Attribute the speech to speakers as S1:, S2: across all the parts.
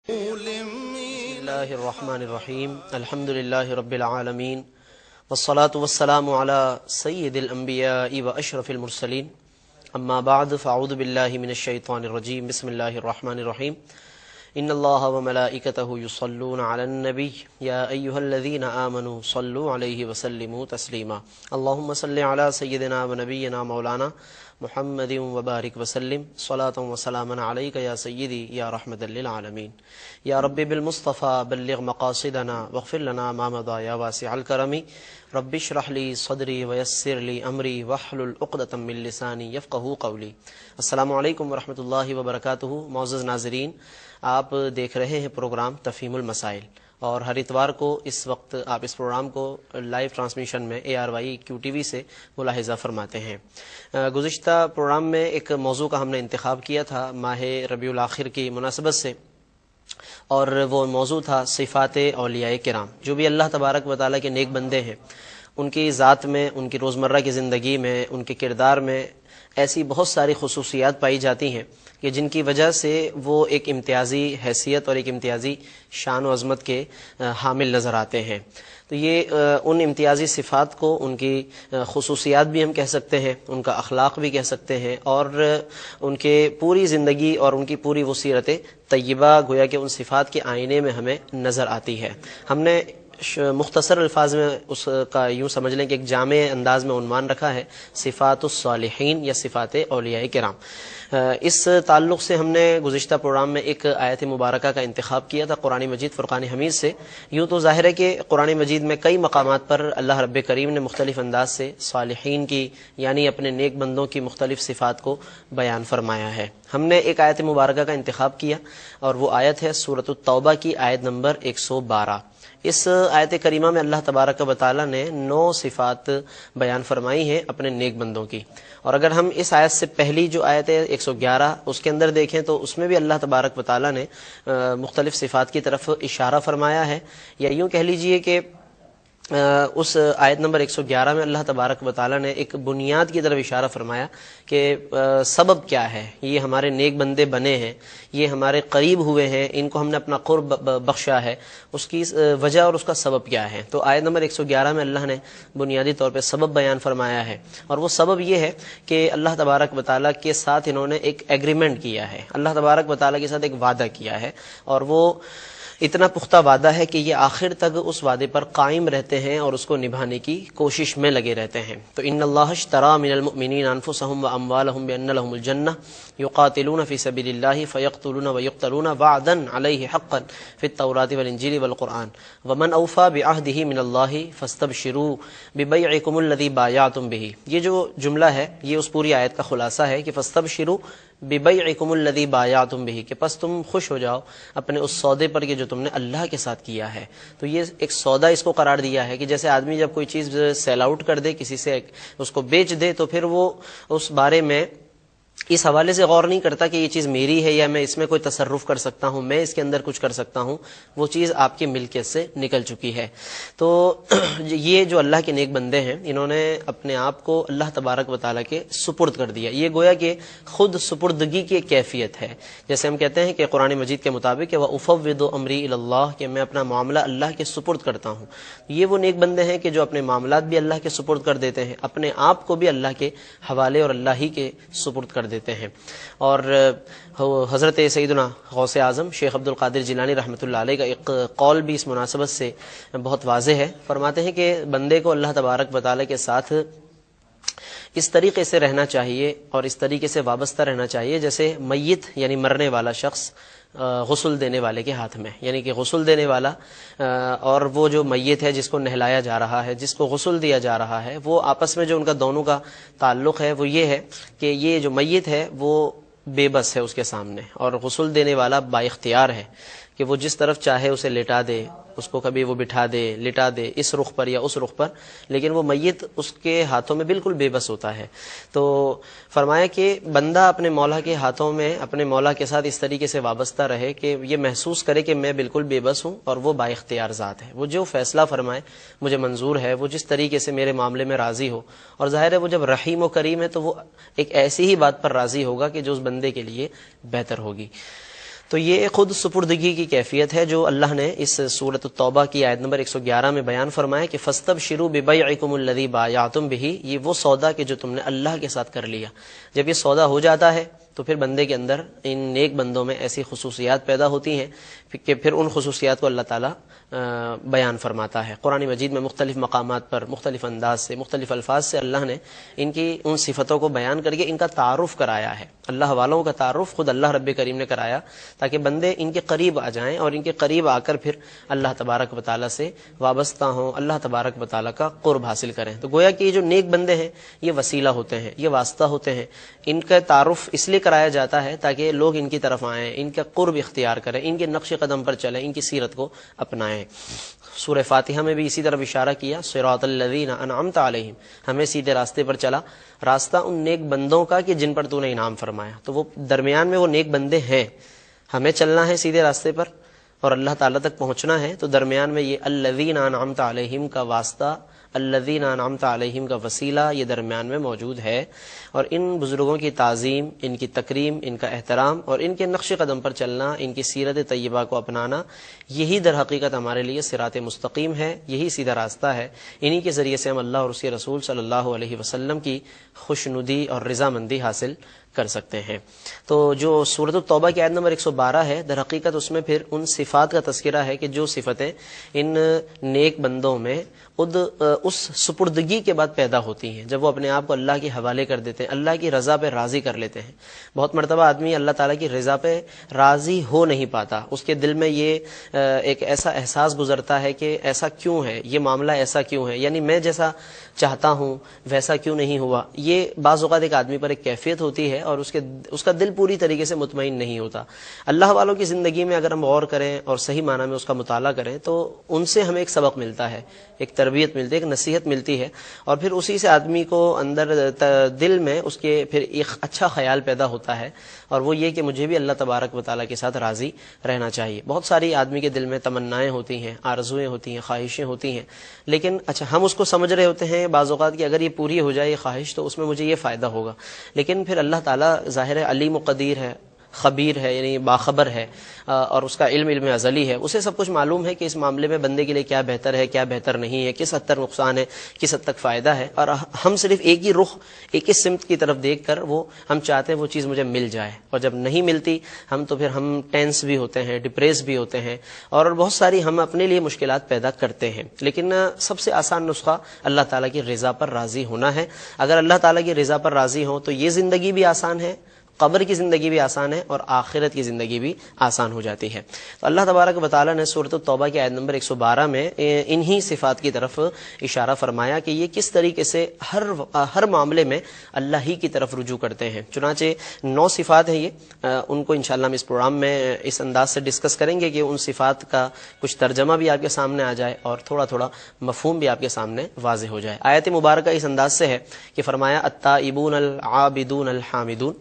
S1: بسم اللہ الرحمن الرحیم الحمد للہ رب العالمین والصلاة والسلام علی سید الانبیاء و اشرف المرسلین اما بعد فاعوذ باللہ من الشیطان الرجیم بسم اللہ الرحمن الرحیم ان اللہ وملائکتہ یصلون علی النبی یا ایہا الذین آمنوا صلوا علیہ وسلموا تسلیما اللہم صل علی سیدنا و نبینا مولانا محمد وبارک وسلم صلاۃ و سلاما علیک یا سیدی یا رحمت للعالمین یا رب بالمصطفى بلغ مقاصدنا واغفر لنا ما مضى یا واسع الکرم رب اشرح لی صدری ویسر لی امری واحلل عقدۃ من لسانی یفقہوا قولی۔ السلام علیکم ورحمۃ اللہ وبرکاتہ۔ معزز ناظرین، آپ دیکھ رہے ہیں پروگرام تفہیم المسائل، اور ہر اتوار کو اس وقت آپ اس پروگرام کو لائیو ٹرانسمیشن میں ARY QTV سے ملاحظہ فرماتے ہیں۔ گزشتہ پروگرام میں ایک موضوع کا ہم نے انتخاب کیا تھا ماہ ربیع الاخر کی مناسبت سے، اور وہ موضوع تھا صفات اولیاء کرام۔ جو بھی اللہ تبارک و تعالیٰ کے نیک بندے ہیں، ان کی ذات میں، ان کی روزمرہ کی زندگی میں، ان کے کردار میں ایسی بہت ساری خصوصیات پائی جاتی ہیں کہ جن کی وجہ سے وہ ایک امتیازی حیثیت اور ایک امتیازی شان و عظمت کے حامل نظر آتے ہیں۔ تو یہ ان امتیازی صفات کو، ان کی خصوصیات بھی ہم کہہ سکتے ہیں، ان کا اخلاق بھی کہہ سکتے ہیں، اور ان کے پوری زندگی اور ان کی پوری وہ سیرت طیبہ گویا کہ ان صفات کے آئینے میں ہمیں نظر آتی ہے۔ ہم نے مختصر الفاظ میں اس کا یوں سمجھ لیں کہ ایک جامع انداز میں عنوان رکھا ہے صفات الصالحین یا صفات اولیاء کرام۔ اس تعلق سے ہم نے گزشتہ پروگرام میں ایک آیت مبارکہ کا انتخاب کیا تھا قرآن مجید فرقان حمید سے۔ یوں تو ظاہر ہے کہ قرآن مجید میں کئی مقامات پر اللہ رب کریم نے مختلف انداز سے صالحین کی یعنی اپنے نیک بندوں کی مختلف صفات کو بیان فرمایا ہے۔ ہم نے ایک آیت مبارکہ کا انتخاب کیا، اور وہ آیت ہے سورۃ التوبہ کی آیت نمبر 112۔ اس آیت کریمہ میں اللہ تبارک و تعالیٰ نے 9 صفات بیان فرمائی ہیں اپنے نیک بندوں کی، اور اگر ہم اس آیت سے پہلی جو آیت ہے 111 اس کے اندر دیکھیں تو اس میں بھی اللہ تبارک و تعالیٰ نے مختلف صفات کی طرف اشارہ فرمایا ہے، یا یوں کہہ لیجئے کہ اس آیت نمبر 111 میں اللہ تبارک و تعالیٰ نے ایک بنیاد کی طرف اشارہ فرمایا کہ سبب کیا ہے، یہ ہمارے نیک بندے بنے ہیں، یہ ہمارے قریب ہوئے ہیں، ان کو ہم نے اپنا قرب بخشا ہے، اس کی وجہ اور اس کا سبب کیا ہے۔ تو آیت نمبر 111 میں اللہ نے بنیادی طور پہ سبب بیان فرمایا ہے، اور وہ سبب یہ ہے کہ اللہ تبارک و تعالیٰ کے ساتھ انہوں نے ایک ایگریمنٹ کیا ہے، اللہ تبارک و تعالیٰ کے ساتھ ایک وعدہ کیا ہے، اور وہ اتنا پختہ وعدہ ہے کہ یہ آخر تک اس وعدے پر قائم رہتے ہیں اور اس کو نبھانے کی کوشش میں لگے رہتے ہیں۔ تو ان اللہ اشترى من المؤمنین انفسهم واموالهم بان لهم الجنہ یقاتلون فی سبیل اللہ فیقتلون ویقتلون وعدا علیہ حقا فی التوراۃ والانجیل والقرآن ومن اوفى بعہدہ من اللہ فاستبشروا ببیعکم الذی بایعتم بہ۔ یہ جو جملہ ہے یہ اس پوری آیت کا خلاصہ ہے کہ فاستبشروا ببیعکم الذی بایعتم بہ، کہ پس تم خوش ہو جاؤ اپنے اس سودے پر کہ جو تم نے اللہ کے ساتھ کیا ہے۔ تو یہ ایک سودا اس کو قرار دیا ہے کہ جیسے آدمی جب کوئی چیز سیل آؤٹ کر دے، کسی سے اس کو بیچ دے، تو پھر وہ اس بارے میں اس حوالے سے غور نہیں کرتا کہ یہ چیز میری ہے یا میں اس میں کوئی تصرف کر سکتا ہوں، میں اس کے اندر کچھ کر سکتا ہوں، وہ چیز آپ کی ملکیت سے نکل چکی ہے۔ تو یہ جو اللہ کے نیک بندے ہیں، انہوں نے اپنے آپ کو اللہ تبارک و تعالیٰ کے سپرد کر دیا۔ یہ گویا کہ خود سپردگی کی ایک کیفیت ہے، جیسے ہم کہتے ہیں کہ قرآن مجید کے مطابق کہ وَأُفَوِّضُ أَمْرِي إِلَى اللَّهِ، کہ میں اپنا معاملہ اللہ کے سپرد کرتا ہوں۔ یہ وہ نیک بندے ہیں کہ جو اپنے معاملات بھی اللہ کے سپرد کر دیتے ہیں، اپنے آپ کو بھی اللہ کے حوالے اور اللہ ہی کے سپرد کر دیتے ہیں۔ اور حضرت سیدنا غوث اعظم شیخ عبد القادر جیلانی رحمۃ اللہ علیہ کا ایک قول بھی اس مناسبت سے بہت واضح ہے۔ فرماتے ہیں کہ بندے کو اللہ تبارک و تعالیٰ کے ساتھ اس طریقے سے رہنا چاہیے اور اس طریقے سے وابستہ رہنا چاہیے جیسے میت یعنی مرنے والا شخص غسل دینے والے کے ہاتھ میں، یعنی کہ غسل دینے والا اور وہ جو میت ہے جس کو نہلایا جا رہا ہے، جس کو غسل دیا جا رہا ہے، وہ آپس میں جو ان کا دونوں کا تعلق ہے وہ یہ ہے کہ یہ جو میت ہے وہ بے بس ہے اس کے سامنے، اور غسل دینے والا با اختیار ہے کہ وہ جس طرف چاہے اسے لٹا دے، اس کو کبھی وہ بٹھا دے، لٹا دے اس رخ پر یا اس رخ پر، لیکن وہ میت اس کے ہاتھوں میں بالکل بے بس ہوتا ہے۔ تو فرمایا کہ بندہ اپنے مولا کے ہاتھوں میں اپنے مولا کے ساتھ اس طریقے سے وابستہ رہے کہ یہ محسوس کرے کہ میں بالکل بے بس ہوں اور وہ با اختیار ذات ہے، وہ جو فیصلہ فرمائے مجھے منظور ہے، وہ جس طریقے سے میرے معاملے میں راضی ہو، اور ظاہر ہے وہ جب رحیم و کریم ہے تو وہ ایک ایسی ہی بات پر راضی ہوگا کہ جو اس بندے کے لیے بہتر ہوگی۔ تو یہ خود سپردگی کی کیفیت ہے جو اللہ نے اس سورۃ التوبہ کی آیت نمبر 111 میں بیان فرمایا کہ فاستبشروا ببیعکم الذی بایعتم بہ، یہ وہ سودا کہ جو تم نے اللہ کے ساتھ کر لیا۔ جب یہ سودا ہو جاتا ہے تو پھر بندے کے اندر، ان نیک بندوں میں ایسی خصوصیات پیدا ہوتی ہیں کہ پھر ان خصوصیات کو اللہ تعالیٰ بیان فرماتا ہے۔ قرآن مجید میں مختلف مقامات پر مختلف انداز سے، مختلف الفاظ سے اللہ نے ان کی ان صفتوں کو بیان کر کے ان کا تعارف کرایا ہے۔ اللہ والوں کا تعارف خود اللہ رب کریم نے کرایا تاکہ بندے ان کے قریب آ جائیں اور ان کے قریب آ کر پھر اللہ تبارک و تعالیٰ سے وابستہ ہوں، اللہ تبارک و تعالیٰ کا قرب حاصل کریں۔ تو گویا کہ یہ جو نیک بندے ہیں یہ وسیلہ ہوتے ہیں، یہ واسطہ ہوتے ہیں۔ ان کا تعارف اس لیے کرایا جاتا ہے تاکہ لوگ ان کی طرف آئیں، ان کا قرب اختیار کریں، ان کے نقش قدم پر چلیں، ان کی سیرت کو اپنائیں۔ سورہ فاتحہ میں بھی اسی طرف اشارہ کیا، صراط الذین انعمت علیہم، ہمیں سیدھے راستے پر چلا، راستہ ان نیک بندوں کا کہ جن پر تو نے انعام فرمایا۔ تو وہ درمیان میں وہ نیک بندے ہیں، ہمیں چلنا ہے سیدھے راستے پر اور اللہ تعالیٰ تک پہنچنا ہے، تو درمیان میں یہ الذین انعمت علیہم کا واسطہ، الذین انعمت علیہم کا وسیلہ یہ درمیان میں موجود ہے۔ اور ان بزرگوں کی تعظیم، ان کی تکریم، ان کا احترام اور ان کے نقش قدم پر چلنا، ان کی سیرت طیبہ کو اپنانا، یہی در حقیقت ہمارے لیے صراط مستقیم ہے، یہی سیدھا راستہ ہے۔ انہی کے ذریعے سے ہم اللہ اور اس کے رسول صلی اللہ علیہ وسلم کی خوشنودی اور رضامندی حاصل کر سکتے ہیں۔ تو جو سورۃ التوبہ کی آیت نمبر 112 ہے، در حقیقت اس میں پھر ان صفات کا تذکرہ ہے کہ جو صفتیں ان نیک بندوں میں اس سپردگی کے بعد پیدا ہوتی ہیں، جب وہ اپنے آپ کو اللہ کے حوالے کر دیتے ہیں، اللہ کی رضا پہ راضی کر لیتے ہیں۔ بہت مرتبہ آدمی اللہ تعالیٰ کی رضا پہ راضی ہو نہیں پاتا، اس کے دل میں یہ ایک ایسا احساس گزرتا ہے کہ ایسا کیوں ہے، یہ معاملہ ایسا کیوں ہے، یعنی میں جیسا چاہتا ہوں ویسا کیوں نہیں ہوا۔ یہ بعض اوقات ایک آدمی پر ایک کیفیت ہوتی ہے اور اس کا دل پوری طریقے سے مطمئن نہیں ہوتا۔ اللہ والوں کی زندگی میں اگر ہم غور کریں اور صحیح معنی میں اس کا مطالعہ کریں تو ان سے ہمیں ایک سبق ملتا ہے، ایک تربیت ملتی ہے، ایک نصیحت ملتی ہے، اور پھر اسی سے آدمی کو اندر دل میں اس کے پھر ایک اچھا خیال پیدا ہوتا ہے، اور وہ یہ کہ مجھے بھی اللہ تبارک و تعالیٰ کے ساتھ راضی رہنا چاہیے۔ بہت ساری آدمی کے دل میں تمنائیں ہوتی ہیں، آرزویں ہوتی ہیں، خواہشیں ہوتی ہیں، لیکن اچھا ہم اس کو سمجھ رہے ہوتے ہیں بعض اوقات کہ اگر یہ پوری ہو جائے یہ خواہش تو اس میں مجھے یہ فائدہ ہوگا، لیکن پھر اللہ تعالیٰ ظاہر ہے علیم و قدیر ہے، خبیر ہے، یعنی باخبر ہے، اور اس کا علم ازلی ہے، اسے سب کچھ معلوم ہے کہ اس معاملے میں بندے کے لیے کیا بہتر ہے، کیا بہتر نہیں ہے، کس حد تک نقصان ہے، کس حد تک فائدہ ہے، اور ہم صرف ایک ہی رخ، ایک ہی سمت کی طرف دیکھ کر ہم چاہتے ہیں وہ چیز مجھے مل جائے، اور جب نہیں ملتی تو پھر ہم ٹینس بھی ہوتے ہیں، ڈپریس بھی ہوتے ہیں، اور بہت ساری ہم اپنے لیے مشکلات پیدا کرتے ہیں۔ لیکن سب سے آسان نسخہ اللہ تعالیٰ کی رضا پر راضی ہونا ہے۔ اگر اللہ تعالیٰ کی رضا پر راضی ہوں تو یہ زندگی بھی آسان ہے، قبر کی زندگی بھی آسان ہے، اور آخرت کی زندگی بھی آسان ہو جاتی ہے۔ تو اللہ تبارک و تعالیٰ نے سورۃ التوبہ کی آیت نمبر 112 میں انہی صفات کی طرف اشارہ فرمایا کہ یہ کس طریقے سے ہر معاملے میں اللہ ہی کی طرف رجوع کرتے ہیں۔ چنانچہ 9 صفات ہیں یہ، ان کو انشاءاللہ ہم اس پروگرام میں اس انداز سے ڈسکس کریں گے کہ ان صفات کا کچھ ترجمہ بھی آپ کے سامنے آ جائے اور تھوڑا تھوڑا مفہوم بھی آپ کے سامنے واضح ہو جائے۔ آیت مبارکہ اس انداز سے ہے کہ فرمایا التائبون العابدون الحامدون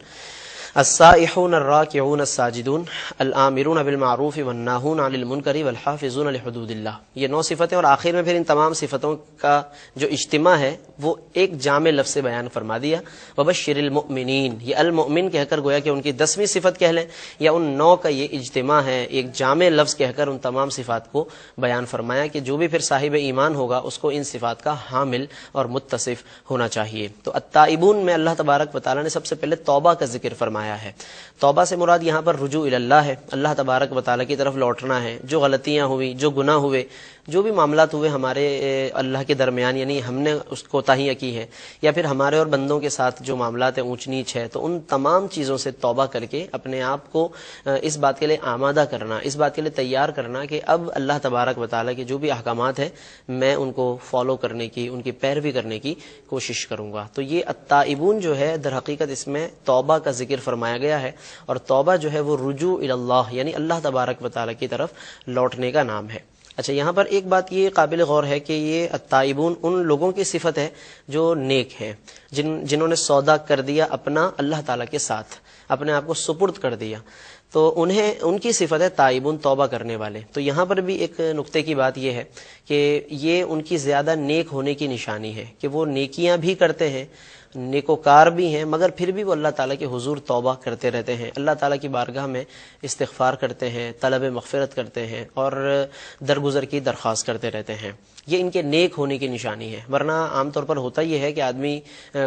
S1: السائحون الراکعون الساجدون الآمرون بالمعروف والناہون عن المنکر والحافظون لحدود اللہ۔ یہ 9 صفتیں، اور آخر میں پھر ان تمام صفتوں کا جو اجتماع ہے وہ ایک جامع لفظ سے بیان فرما دیا، وبشر المؤمنین۔ یہ المؤمن کہہ کر گویا کہ ان کی 10ویں صفت کہہ لیں، یا ان 9 کا یہ اجتماع ہے، ایک جامع لفظ کہہ کر ان تمام صفات کو بیان فرمایا کہ جو بھی پھر صاحب ایمان ہوگا اس کو ان صفات کا حامل اور متصف ہونا چاہیے۔ تو التائبون میں اللہ تبارک و تعالیٰ نے سب سے پہلے توبہ کا ذکر فرمایا ہے۔ توبہ سے مراد یہاں پر رجوع اللہ ہے، اللہ تبارک و تعالیٰ کی طرف لوٹنا ہے۔ جو غلطیاں ہوئی، جو گناہ ہوئے، جو بھی معاملات ہوئے ہمارے اللہ کے درمیان، یعنی ہم نے اس کوتاہیاں کی ہے، یا پھر ہمارے اور بندوں کے ساتھ جو معاملات اونچ نیچ ہے، تو ان تمام چیزوں سے توبہ کر کے اپنے آپ کو اس بات کے لیے آمادہ کرنا، اس بات کے لیے تیار کرنا کہ اب اللہ تبارک و تعالیٰ کے جو بھی احکامات ہیں میں ان کو فالو کرنے کی، ان کی پیروی کرنے کی کوشش کروں گا۔ تو یہ التائبون جو ہے در حقیقت اس میں توبہ کا ذکر فرمایا گیا ہے، اور توبہ جو ہے وہ رجوع اللہ، یعنی اللہ تبارک و تعالیٰ کی طرف لوٹنے کا نام ہے۔ اچھا، یہاں پر ایک بات یہ قابل غور ہے کہ یہ التائبون ان لوگوں کی صفت ہے جو نیک ہیں، جنہوں نے سودا کر دیا اپنا اللہ تعالیٰ کے ساتھ، اپنے آپ کو سپرد کر دیا، تو ان کی صفت ہے تائبون، توبہ کرنے والے۔ تو یہاں پر بھی ایک نقطے کی بات یہ ہے کہ یہ ان کی زیادہ نیک ہونے کی نشانی ہے کہ وہ نیکیاں بھی کرتے ہیں، نیکوکار بھی ہیں، مگر پھر بھی وہ اللہ تعالیٰ کے حضور توبہ کرتے رہتے ہیں، اللہ تعالیٰ کی بارگاہ میں استغفار کرتے ہیں، طلب مغفرت کرتے ہیں اور درگزر کی درخواست کرتے رہتے ہیں۔ یہ ان کے نیک ہونے کی نشانی ہے، ورنہ عام طور پر ہوتا یہ ہے کہ آدمی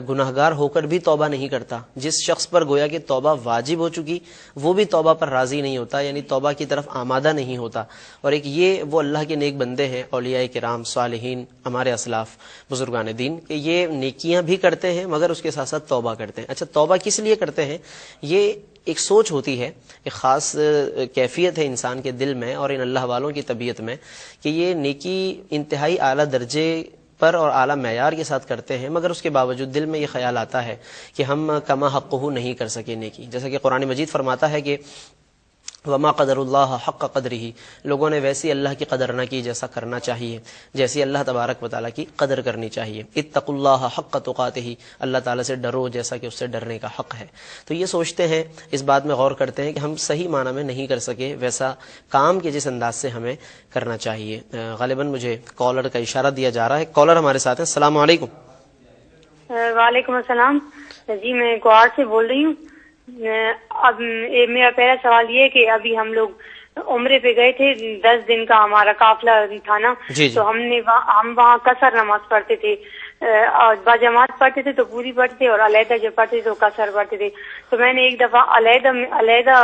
S1: گناہگار ہو کر بھی توبہ نہیں کرتا۔ جس شخص پر گویا کہ توبہ واجب ہو چکی وہ بھی توبہ پر راضی نہیں ہوتا، یعنی توبہ کی طرف آمادہ نہیں ہوتا۔ اور ایک یہ وہ اللہ کے نیک بندے ہیں، اولیاء کرام، صالحین، ہمارے اسلاف، بزرگان دین، کہ یہ نیکیاں بھی کرتے ہیں مگر اس کے ساتھ ساتھ توبہ کرتے ہیں۔ اچھا، توبہ کس لیے کرتے ہیں؟ یہ ایک سوچ ہوتی ہے، ایک خاص کیفیت ہے انسان کے دل میں اور ان اللہ والوں کی طبیعت میں کہ یہ نیکی انتہائی اعلیٰ درجے پر اور اعلیٰ معیار کے ساتھ کرتے ہیں، مگر اس کے باوجود دل میں یہ خیال آتا ہے کہ ہم کما حقہ نہیں کر سکے نیکی۔ جیسا کہ قرآن مجید فرماتا ہے کہ وما قدر اللہ حق قدرہ، لوگوں نے ویسی اللہ کی قدر نہ کی جیسا کرنا چاہیے، جیسی اللہ تبارک و تعالیٰ کی قدر کرنی چاہیے۔ اتقوا اللہ حق تقاتہ، اللہ تعالیٰ سے ڈرو جیسا کہ اس سے ڈرنے کا حق ہے۔ تو یہ سوچتے ہیں، اس بات میں غور کرتے ہیں کہ ہم صحیح معنی میں نہیں کر سکے ویسا کام کہ جس انداز سے ہمیں کرنا چاہیے۔ غالباً مجھے کالر کا اشارہ دیا جا رہا ہے، کالر ہمارے ساتھ ہیں۔ السلام علیکم۔
S2: وعلیکم السلام جی، میں گوار سے بول رہی ہوں۔ اب میرا پہلا سوال یہ ہے کہ ابھی ہم لوگ عمرے پہ گئے تھے، 10 دن کا ہمارا قافلہ تھا نا، تو ہم وہاں قصر نماز پڑھتے تھے، اور باجماعت پڑھتے تھے تو پوری پڑھتے تھے، اور علیحدہ جب پڑھتے تھے تو قصر پڑھتے تھے۔ تو میں نے ایک دفعہ علیحدہ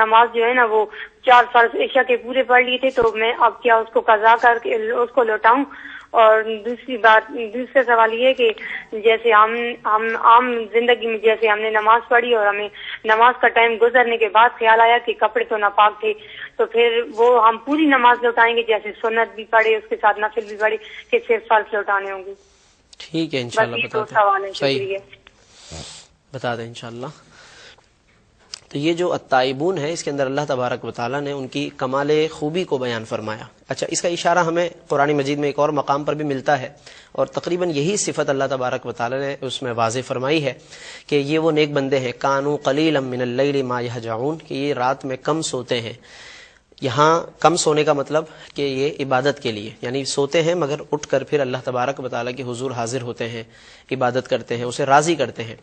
S2: نماز جو ہے نا وہ 4 فرض عشاء کے پورے پڑھ لیے تھے، تو میں اب کیا اس کو قضا کر کے اس کو لوٹاؤں؟ اور دوسرا سوال یہ ہے کہ جیسے ہم عام زندگی میں جیسے ہم نے نماز پڑھی اور ہمیں نماز کا ٹائم گزرنے کے بعد خیال آیا کہ کپڑے تو ناپاک تھے، تو پھر وہ ہم پوری نماز لوٹائیں گے، جیسے سنت بھی پڑھے اس کے ساتھ نفل بھی پڑھے، کہ صرف فرض لوٹانے ہوں گے؟
S1: ٹھیک ہے، انشاءاللہ بتا دیں انشاءاللہ۔ تو یہ جو التائبون ہے، اس کے اندر اللہ تبارک و تعالیٰ نے ان کی کمال خوبی کو بیان فرمایا۔ اچھا، اس کا اشارہ ہمیں قرآن مجید میں ایک اور مقام پر بھی ملتا ہے، اور تقریباً یہی صفت اللہ تبارک و تعالیٰ نے اس میں واضح فرمائی ہے کہ یہ وہ نیک بندے ہیں، کانوا قلیلا من اللیل ما یہجعون، کہ یہ رات میں کم سوتے ہیں۔ یہاں کم سونے کا مطلب کہ یہ عبادت کے لیے، یعنی سوتے ہیں مگر اٹھ کر پھر اللہ تبارک و تعالیٰ کے حضور حاضر ہوتے ہیں، عبادت کرتے ہیں، اسے راضی کرتے ہیں۔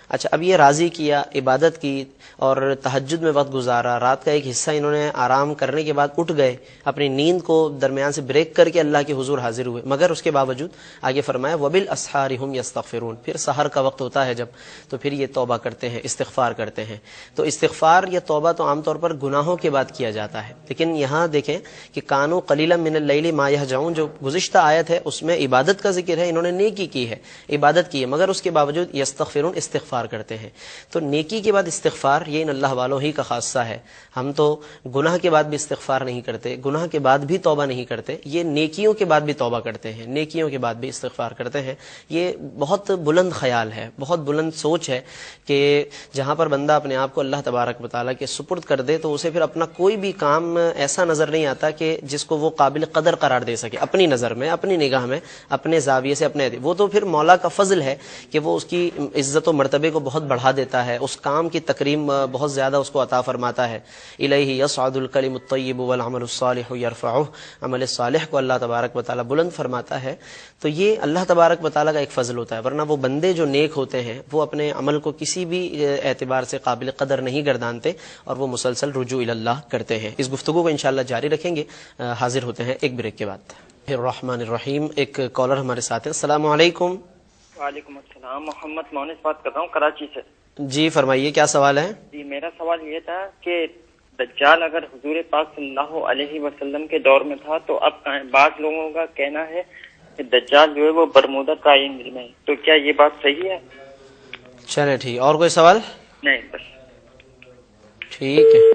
S1: اچھا، اب یہ راضی کیا، عبادت کی اور تہجد میں وقت گزارا، رات کا ایک حصہ انہوں نے آرام کرنے کے بعد اٹھ گئے، اپنی نیند کو درمیان سے بریک کر کے اللہ کے حضور حاضر ہوئے، مگر اس کے باوجود آگے فرمایا وبالاسحار هم یستغفرون، پھر سحر کا وقت ہوتا ہے جب، تو پھر یہ توبہ کرتے ہیں، استغفار کرتے ہیں۔ تو استغفار یا توبہ تو عام طور پر گناہوں کے بعد کیا جاتا ہے، لیکن یہاں دیکھیں کہ کانوا قلیلا من اللیل ما یہجعون، جو گزشتہ آیت ہے اس میں عبادت کا ذکر ہے، انہوں نے نیکی کی ہے، عبادت کی ہے، مگر اس کے باوجود یستغفرون، استغفار کرتے ہیں۔ تو نیکی کے بعد استغفار یہ ان اللہ والوں ہی کا خاصہ ہے۔ ہم تو گناہ کے بعد بھی استغفار نہیں کرتے، گناہ کے بعد بھی توبہ نہیں کرتے، یہ نیکیوں کے بعد بھی توبہ کرتے ہیں، نیکیوں کے بعد بھی استغفار کرتے ہیں۔ یہ بہت بلند خیال ہے، بہت بلند سوچ ہے کہ جہاں پر بندہ اپنے آپ کو اللہ تبارک و تعالیٰ کے سپرد کر دے تو اسے پھر اپنا کوئی بھی کام ایسا نظر نہیں آتا کہ جس کو وہ قابل قدر قرار دے سکے، اپنی نظر میں، اپنی نگاہ میں، اپنے زاویے سے، اپنے وہ تو پھر مولا کا فضل ہے کہ وہ اس کی عزت و مرتبے کو بہت بڑھا دیتا ہے، اس کام کی تکریم بہت زیادہ اس کو عطا فرماتا ہے۔ الیہ یصعد الکلم الطیب والعمل الصالح یرفعہ، عمل صالح کو اللہ تبارک و تعالیٰ بلند فرماتا ہے۔ تو یہ اللہ تبارک و تعالیٰ کا ایک فضل ہوتا ہے، ورنہ وہ بندے جو نیک ہوتے ہیں وہ اپنے عمل کو کسی بھی اعتبار سے قابل قدر نہیں گردانتے اور وہ مسلسل رجوع الی اللہ کرتے ہیں۔ اس گفتگو کو انشاءاللہ جاری رکھیں گے، حاضر ہوتے ہیں ایک بریک کے بعد۔ الرحمن الرحیم، ایک کالر ہمارے ساتھ ہیں۔ السلام علیکم۔
S3: وعلیکم السلام، محمد مونس بات کر رہا ہوں کراچی سے۔
S1: جی فرمائیے، کیا سوال ہے؟
S3: جی، میرا سوال یہ تھا کہ دجال اگر حضور پاک صلی اللہ علیہ وسلم کے دور میں تھا تو اب بعض لوگوں کا کہنا ہے کہ دجال جو ہے وہ برمودا ٹرائینگل میں ہے، تو کیا یہ بات صحیح ہے؟
S1: چلیں ٹھیک، اور کوئی سوال؟
S3: نہیں، بس
S1: ٹھیک ہے۔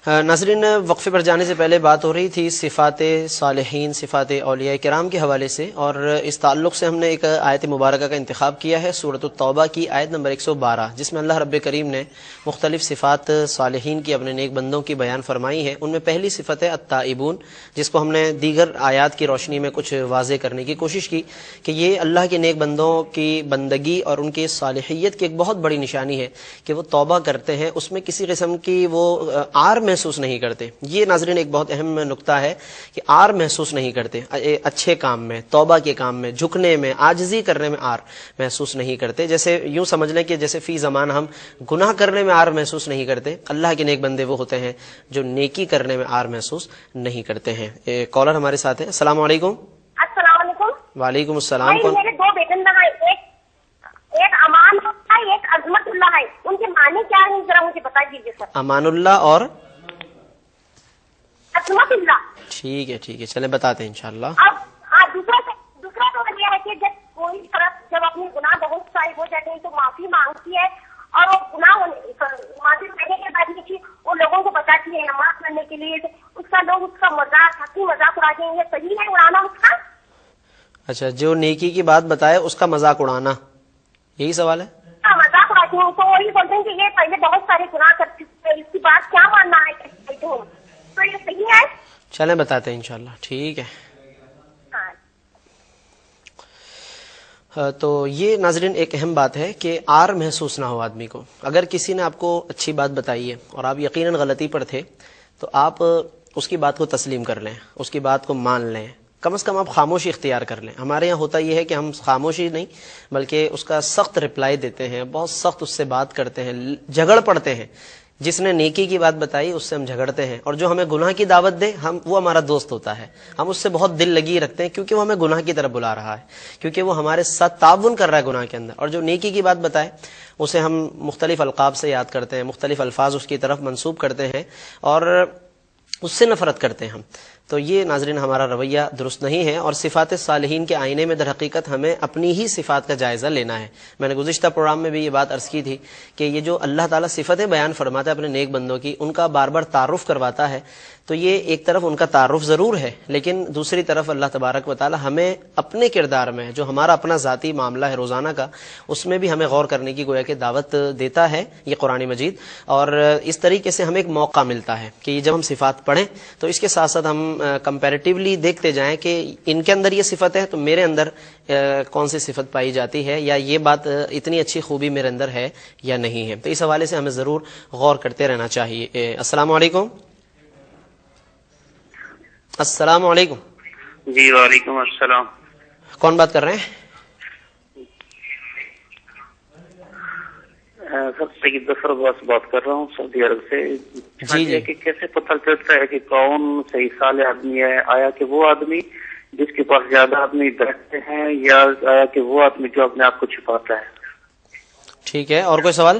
S1: ناظرین، وقفے پر جانے سے پہلے بات ہو رہی تھی صفات صالحین، صفات اولیاء کرام کے حوالے سے، اور اس تعلق سے ہم نے ایک آیت مبارکہ کا انتخاب کیا ہے، سورۃ التوبہ کی آیت نمبر 112، جس میں اللہ رب کریم نے مختلف صفات صالحین کی، اپنے نیک بندوں کی بیان فرمائی ہے۔ ان میں پہلی صفت ہے التائبون، جس کو ہم نے دیگر آیات کی روشنی میں کچھ واضح کرنے کی کوشش کی کہ یہ اللہ کے نیک بندوں کی بندگی اور ان کی صالحیت کی ایک بہت بڑی نشانی ہے کہ وہ توبہ کرتے ہیں، اس میں کسی قسم کی وہ عار محسوس نہیں کرتے. یہ ناظرین ایک بہت اہم نقطہ ہے کہ آر محسوس نہیں کرتے. اچھے کام میں، توبہ کے کام میں، جھکنے میں، عاجزی کرنے میں آر محسوس نہیں کرتے. جیسے یوں سمجھ لیں کہ جیسے فی زمان ہم گناہ کرنے میں آر محسوس نہیں کرتے، اللہ کے نیک بندے وہ ہوتے ہیں جو نیکی کرنے میں آر محسوس نہیں کرتے ہیں. کالر ہمارے ساتھ ہے. السلام علیکم.
S4: السلام علیکم.
S1: وعلیکم السلام. کون؟
S4: میرے دو بیٹے ہیں، ایک امان اللہ ہے، ایک عظمت اللہ ہے. ان کے معنی کیا ہے ذرا مجھے بتا دیجیے سر.
S1: امان اللہ اور
S4: عظمت اللہ.
S1: ٹھیک ہے ٹھیک ہے، چلیں بتاتے ہیں انشاءاللہ.
S4: اب دوسرا تو یہ ہے کہ جب اپنے گناہ بہت سارے ہو جاتے ہیں تو معافی مانگتی ہے، اور وہ گناہ معافی کرنے کے بعد یہ وہ لوگوں کو بتاتی ہے نماز پڑھنے کے لیے، اس کا لوگ اس کا مذاق ہنسی مذاق اڑاتے ہیں. یہ صحیح ہے اڑانا اس کا؟
S1: اچھا، جو نیکی کی بات بتائے اس کا مذاق اڑانا، یہی سوال ہے.
S4: مذاق اڑاتی ہوں تو وہی بولتے ہیں کہ یہ پہلے بہت سارے گناہ کر چکے ہیں، اس کی بات کیا ماننا ہے تو یہ صحیح ہے؟
S1: چلیں بتاتے ہیں انشاءاللہ. ٹھیک ہے. تو یہ ناظرین ایک اہم بات ہے کہ آر محسوس نہ ہو آدمی کو. اگر کسی نے آپ کو اچھی بات بتائی ہے اور آپ یقیناً غلطی پر تھے تو آپ اس کی بات کو تسلیم کر لیں، اس کی بات کو مان لیں، کم از کم آپ خاموشی اختیار کر لیں. ہمارے یہاں ہوتا یہ ہے کہ ہم خاموشی نہیں بلکہ اس کا سخت رپلائی دیتے ہیں، بہت سخت اس سے بات کرتے ہیں، جھگڑ پڑتے ہیں. جس نے نیکی کی بات بتائی اس سے ہم جھگڑتے ہیں، اور جو ہمیں گناہ کی دعوت دے وہ ہمارا دوست ہوتا ہے. ہم اس سے بہت دل لگی رکھتے ہیں کیونکہ وہ ہمیں گناہ کی طرف بلا رہا ہے، کیونکہ وہ ہمارے ساتھ تعاون کر رہا ہے گناہ کے اندر. اور جو نیکی کی بات بتائے اسے ہم مختلف القاب سے یاد کرتے ہیں، مختلف الفاظ اس کی طرف منسوب کرتے ہیں اور اس سے نفرت کرتے ہیں ہم. تو یہ ناظرین ہمارا رویہ درست نہیں ہے، اور صفات صالحین کے آئینے میں در حقیقت ہمیں اپنی ہی صفات کا جائزہ لینا ہے. میں نے گزشتہ پروگرام میں بھی یہ بات عرض کی تھی کہ یہ جو اللہ تعالیٰ صفتیں بیان فرماتا ہے اپنے نیک بندوں کی، ان کا بار بار تعارف کرواتا ہے، تو یہ ایک طرف ان کا تعارف ضرور ہے، لیکن دوسری طرف اللہ تبارک و تعالیٰ ہمیں اپنے کردار میں جو ہمارا اپنا ذاتی معاملہ ہے روزانہ کا، اس میں بھی ہمیں غور کرنے کی گویا کہ دعوت دیتا ہے یہ قرآن مجید. اور اس طریقے سے ہمیں ایک موقع ملتا ہے کہ جب ہم صفات پڑھیں تو اس کے ساتھ ساتھ ہم کمپیریٹیولی دیکھتے جائیں کہ ان کے اندر یہ صفت ہے تو میرے اندر کون سی صفت پائی جاتی ہے، یا یہ بات اتنی اچھی خوبی میرے اندر ہے یا نہیں ہے. تو اس حوالے سے ہمیں ضرور غور کرتے رہنا چاہیے. السلام علیکم. السلام علیکم.
S5: جی وعلیکم السلام.
S1: کون بات کر رہے ہیں؟
S5: سر سید ظفر عباس بات کر رہا ہوں سعودی عرب سے.
S1: جی جی.
S5: کہ کیسے پتہ چلتا ہے کہ کون صحیح صالح آدمی ہے؟ آیا کہ وہ آدمی جس کے پاس زیادہ آدمی بیٹھتے ہیں، یا آیا کہ وہ آدمی جو اپنے آپ کو چھپاتا ہے؟
S1: ٹھیک ہے، اور کوئی سوال؟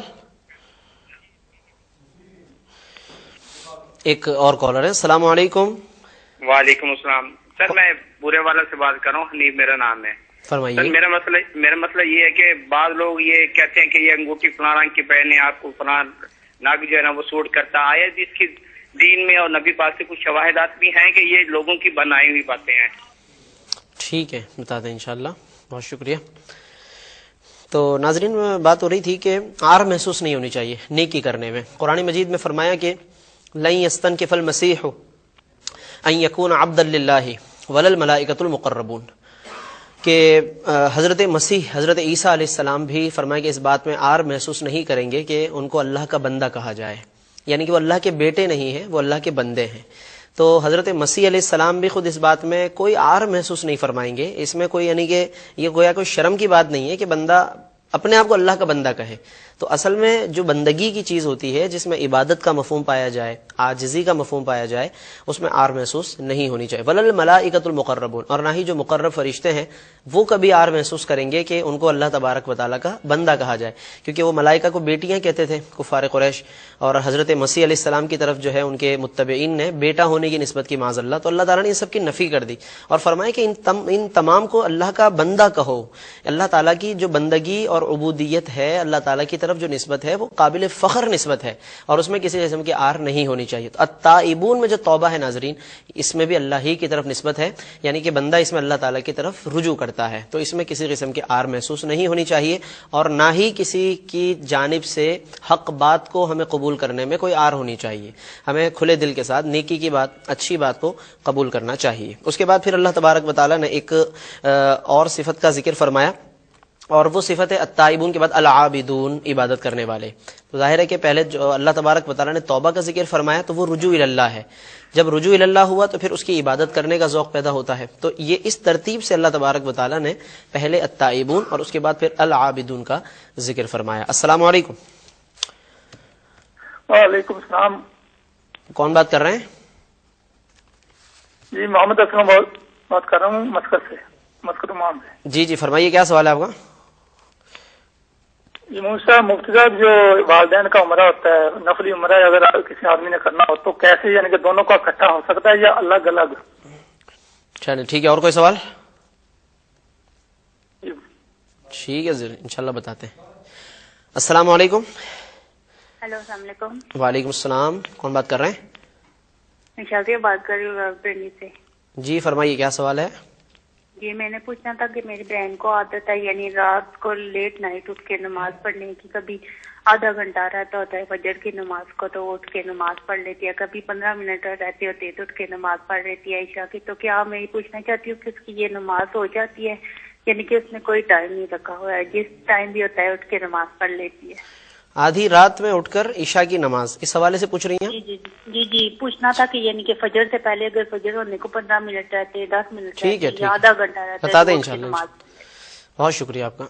S1: ایک اور کالر ہے. السلام علیکم.
S6: وعلیکم السلام. سر میں بورے والا سے بات کر رہا ہوں، حنیف میرا نام ہے.
S1: فرمائیے.
S6: سر میرا مسئلہ یہ ہے کہ بعض لوگ یہ کہتے ہیں کہ یہ انگوٹھی فلاں رنگ کی پہنے، آپ کو فلاں نگ جو ہے نا وہ سوٹ کرتا ہے. جس کی دین میں اور نبی پاک سے کچھ شواہدات بھی ہیں کہ یہ لوگوں کی بنائی ہوئی باتیں ہیں.
S1: ٹھیک ہے، بتا دیں انشاءاللہ. بہت شکریہ. تو ناظرین بات ہو رہی تھی کہ آر محسوس نہیں ہونی چاہیے نیکی کرنے میں. قرآن مجید میں فرمایا کہ لن یستنکف المسیح ان یکون عبدا للہ ولا الملائکۃ المقربون، کہ حضرت مسیح حضرت عیسیٰ علیہ السلام بھی فرمایا کہ اس بات میں آر محسوس نہیں کریں گے کہ ان کو اللہ کا بندہ کہا جائے، یعنی کہ وہ اللہ کے بیٹے نہیں ہیں، وہ اللہ کے بندے ہیں. تو حضرت مسیح علیہ السلام بھی خود اس بات میں کوئی آر محسوس نہیں فرمائیں گے. اس میں کوئی یعنی کہ یہ گویا کوئی شرم کی بات نہیں ہے کہ بندہ اپنے آپ کو اللہ کا بندہ کہے. تو اصل میں جو بندگی کی چیز ہوتی ہے جس میں عبادت کا مفہوم پایا جائے، عاجزی کا مفہوم پایا جائے، اس میں آر محسوس نہیں ہونی چاہیے. ولا الملائکۃ المقربون، اور نہ ہی جو مقرب فرشتے ہیں وہ کبھی آر محسوس کریں گے کہ ان کو اللہ تبارک و تعالیٰ کا بندہ کہا جائے، کیونکہ وہ ملائکہ کو بیٹیاں کہتے تھے کفار قریش، اور حضرت مسیح علیہ السلام کی طرف جو ہے ان کے متبعین نے بیٹا ہونے کی نسبت کی معاذ اللہ. تو اللہ تعالیٰ نے ان سب کی نفی کر دی اور فرمایا کہ ان تمام کو اللہ کا بندہ کہو. اللہ تعالیٰ کی جو بندگی اور عبودیت ہے، اللہ تعالیٰ کی طرف جو نسبت ہے وہ قابل فخر نسبت ہے، اور اس میں کسی قسم کی آر نہیں ہونی چاہیے. تو التائبون میں جو توبہ ہے ناظرین، اس میں بھی اللہ ہی کی طرف نسبت ہے، یعنی کہ بندہ اس میں اللہ تعالیٰ کی طرف رجوع کرتا ہے. تو اس میں کسی قسم کی آر محسوس نہیں ہونی چاہیے، اور نہ ہی کسی کی جانب سے حق بات کو ہمیں قبول کرنے میں کوئی آر ہونی چاہیے. ہمیں کھلے دل کے ساتھ نیکی کی بات، اچھی بات کو قبول کرنا چاہیے. اس کے بعد پھر اللہ تبارک و تعالیٰ نے ایک اور صفت کا ذکر فرمایا اور وہ صفت ہے التائبون کے بعد العابدون، عبادت کرنے والے. تو ظاہر ہے کہ پہلے جو اللہ تبارک و تعالیٰ نے توبہ کا ذکر فرمایا تو وہ رجوع اللہ ہے. جب رجوع اللہ ہوا تو پھر اس کی عبادت کرنے کا ذوق پیدا ہوتا ہے. تو یہ اس ترتیب سے اللہ تبارک و تعالیٰ نے پہلے التائبون اور اس کے بعد پھر العابدون کا ذکر فرمایا. السلام علیکم.
S7: وعلیکم السلام.
S1: کون بات کر رہے ہیں؟
S7: جی محمد اسلم بات کر رہا ہوں مسقط سے، مسقط امام سے.
S1: جی جی فرمائیے، کیا سوال ہے آپ کا؟
S7: جی مفتی صاحب، جو والدین کا عمرہ ہوتا ہے، نفلی عمرہ اگر کسی آدمی نے کرنا ہو تو کیسے، یعنی کہ دونوں کا اکٹھا ہو سکتا ہے یا الگ الگ؟
S1: چلیں ٹھیک ہے، اور کوئی سوال؟
S7: جی
S1: ٹھیک ہے انشاءاللہ بتاتے ہیں. السلام علیکم.
S2: ہیلو السلام علیکم.
S1: وعلیکم السلام. کون بات کر رہے ہیں؟
S2: انشاءاللہ بات کر رہی ہوں پنڈی سے.
S1: جی فرمائیے، کیا سوال ہے؟
S2: جی میں نے پوچھنا تھا کہ میری بہن کو عادت ہے، یعنی رات کو لیٹ نائٹ اٹھ کے نماز پڑھنے کی. کبھی آدھا گھنٹہ رہتا ہوتا ہے فجر کی نماز کو تو اٹھ کے نماز پڑھ لیتی ہے، کبھی 15 منٹ رہتے ہوتے تو اٹھ کے نماز پڑھ لیتی ہے عشاء کی. تو کیا میں یہ پوچھنا چاہتی ہوں کہ اس کی یہ نماز ہو جاتی ہے، یعنی کہ اس نے کوئی ٹائم نہیں رکھا ہوا ہے، جس ٹائم بھی ہوتا ہے اٹھ کے نماز پڑھ لیتی ہے؟
S1: آدھی رات میں اٹھ کر عشاء کی نماز، اس حوالے سے پوچھ رہی ہیں؟
S2: جی پوچھنا تھا کہ یعنی کہ فجر سے پہلے اگر فجر ہونے کو 15 منٹ رہتے، 10 منٹ
S1: ٹھیک ہے،
S2: رہتے یا آدھا گھنٹہ رہتا ہے،
S1: بتا دیں انشاءاللہ. بہت شکریہ آپ کا.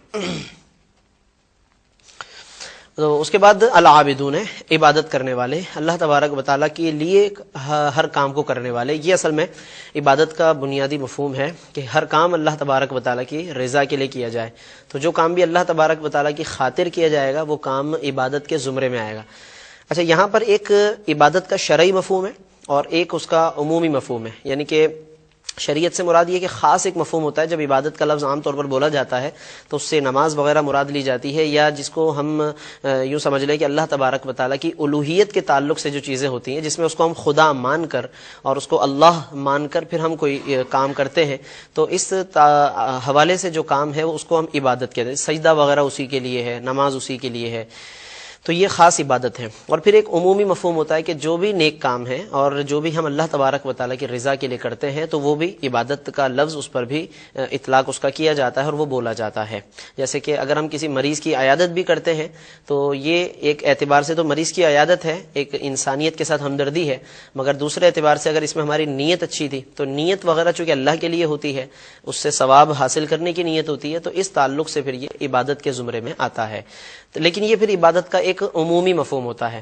S1: تو اس کے بعد العابدون ہے، عبادت کرنے والے، اللہ تبارک و تعالیٰ کے لیے ہر کام کو کرنے والے. یہ اصل میں عبادت کا بنیادی مفہوم ہے کہ ہر کام اللہ تبارک و تعالیٰ کی رضا کے لیے کیا جائے. تو جو کام بھی اللہ تبارک و تعالیٰ کی خاطر کیا جائے گا وہ کام عبادت کے زمرے میں آئے گا. اچھا، یہاں پر ایک عبادت کا شرعی مفہوم ہے اور ایک اس کا عمومی مفہوم ہے. یعنی کہ شریعت سے مراد یہ کہ خاص ایک مفہوم ہوتا ہے. جب عبادت کا لفظ عام طور پر بولا جاتا ہے تو اس سے نماز وغیرہ مراد لی جاتی ہے، یا جس کو ہم یوں سمجھ لیں کہ اللہ تبارک و تعالیٰ کی الوہیت کے تعلق سے جو چیزیں ہوتی ہیں، جس میں اس کو ہم خدا مان کر اور اس کو اللہ مان کر پھر ہم کوئی کام کرتے ہیں، تو اس حوالے سے جو کام ہے وہ اس کو ہم عبادت کہتے ہیں. سجدہ وغیرہ اسی کے لیے ہے، نماز اسی کے لیے ہے. تو یہ خاص عبادت ہے. اور پھر ایک عمومی مفہوم ہوتا ہے کہ جو بھی نیک کام ہے اور جو بھی ہم اللہ تبارک و تعالیٰ کی رضا کے لیے کرتے ہیں تو وہ بھی عبادت کا لفظ اس پر بھی اطلاق اس کا کیا جاتا ہے اور وہ بولا جاتا ہے. جیسے کہ اگر ہم کسی مریض کی عیادت بھی کرتے ہیں تو یہ ایک اعتبار سے تو مریض کی عیادت ہے، ایک انسانیت کے ساتھ ہمدردی ہے، مگر دوسرے اعتبار سے اگر اس میں ہماری نیت اچھی تھی تو نیت وغیرہ چونکہ اللہ کے لیے ہوتی ہے، اس سے ثواب حاصل کرنے کی نیت ہوتی ہے، تو اس تعلق سے پھر یہ عبادت کے زمرے میں آتا ہے. لیکن یہ پھر عبادت کا ایک عمومی مفہوم ہوتا ہے.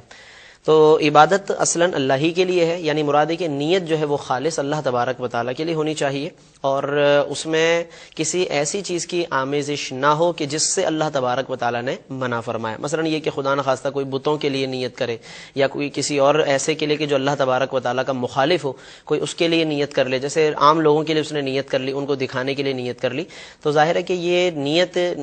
S1: تو عبادت اصلاً اللہ ہی کے لیے ہے، یعنی مراد ہے کہ نیت جو ہے وہ خالص اللہ تبارک و تعالیٰ کے لیے ہونی چاہیے اور اس میں کسی ایسی چیز کی آمیزش نہ ہو کہ جس سے اللہ تبارک و تعالیٰ نے منع فرمایا. مثلاً یہ کہ خدا نخواستہ کوئی بتوں کے لیے نیت کرے یا کوئی کسی اور ایسے کے لیے کہ جو اللہ تبارک و تعالیٰ کا مخالف ہو، کوئی اس کے لیے نیت کر لے، جیسے عام لوگوں کے لیے اس نے نیت کر لی، ان کو دکھانے کے لیے نیت کر لی، تو ظاہر ہے کہ یہ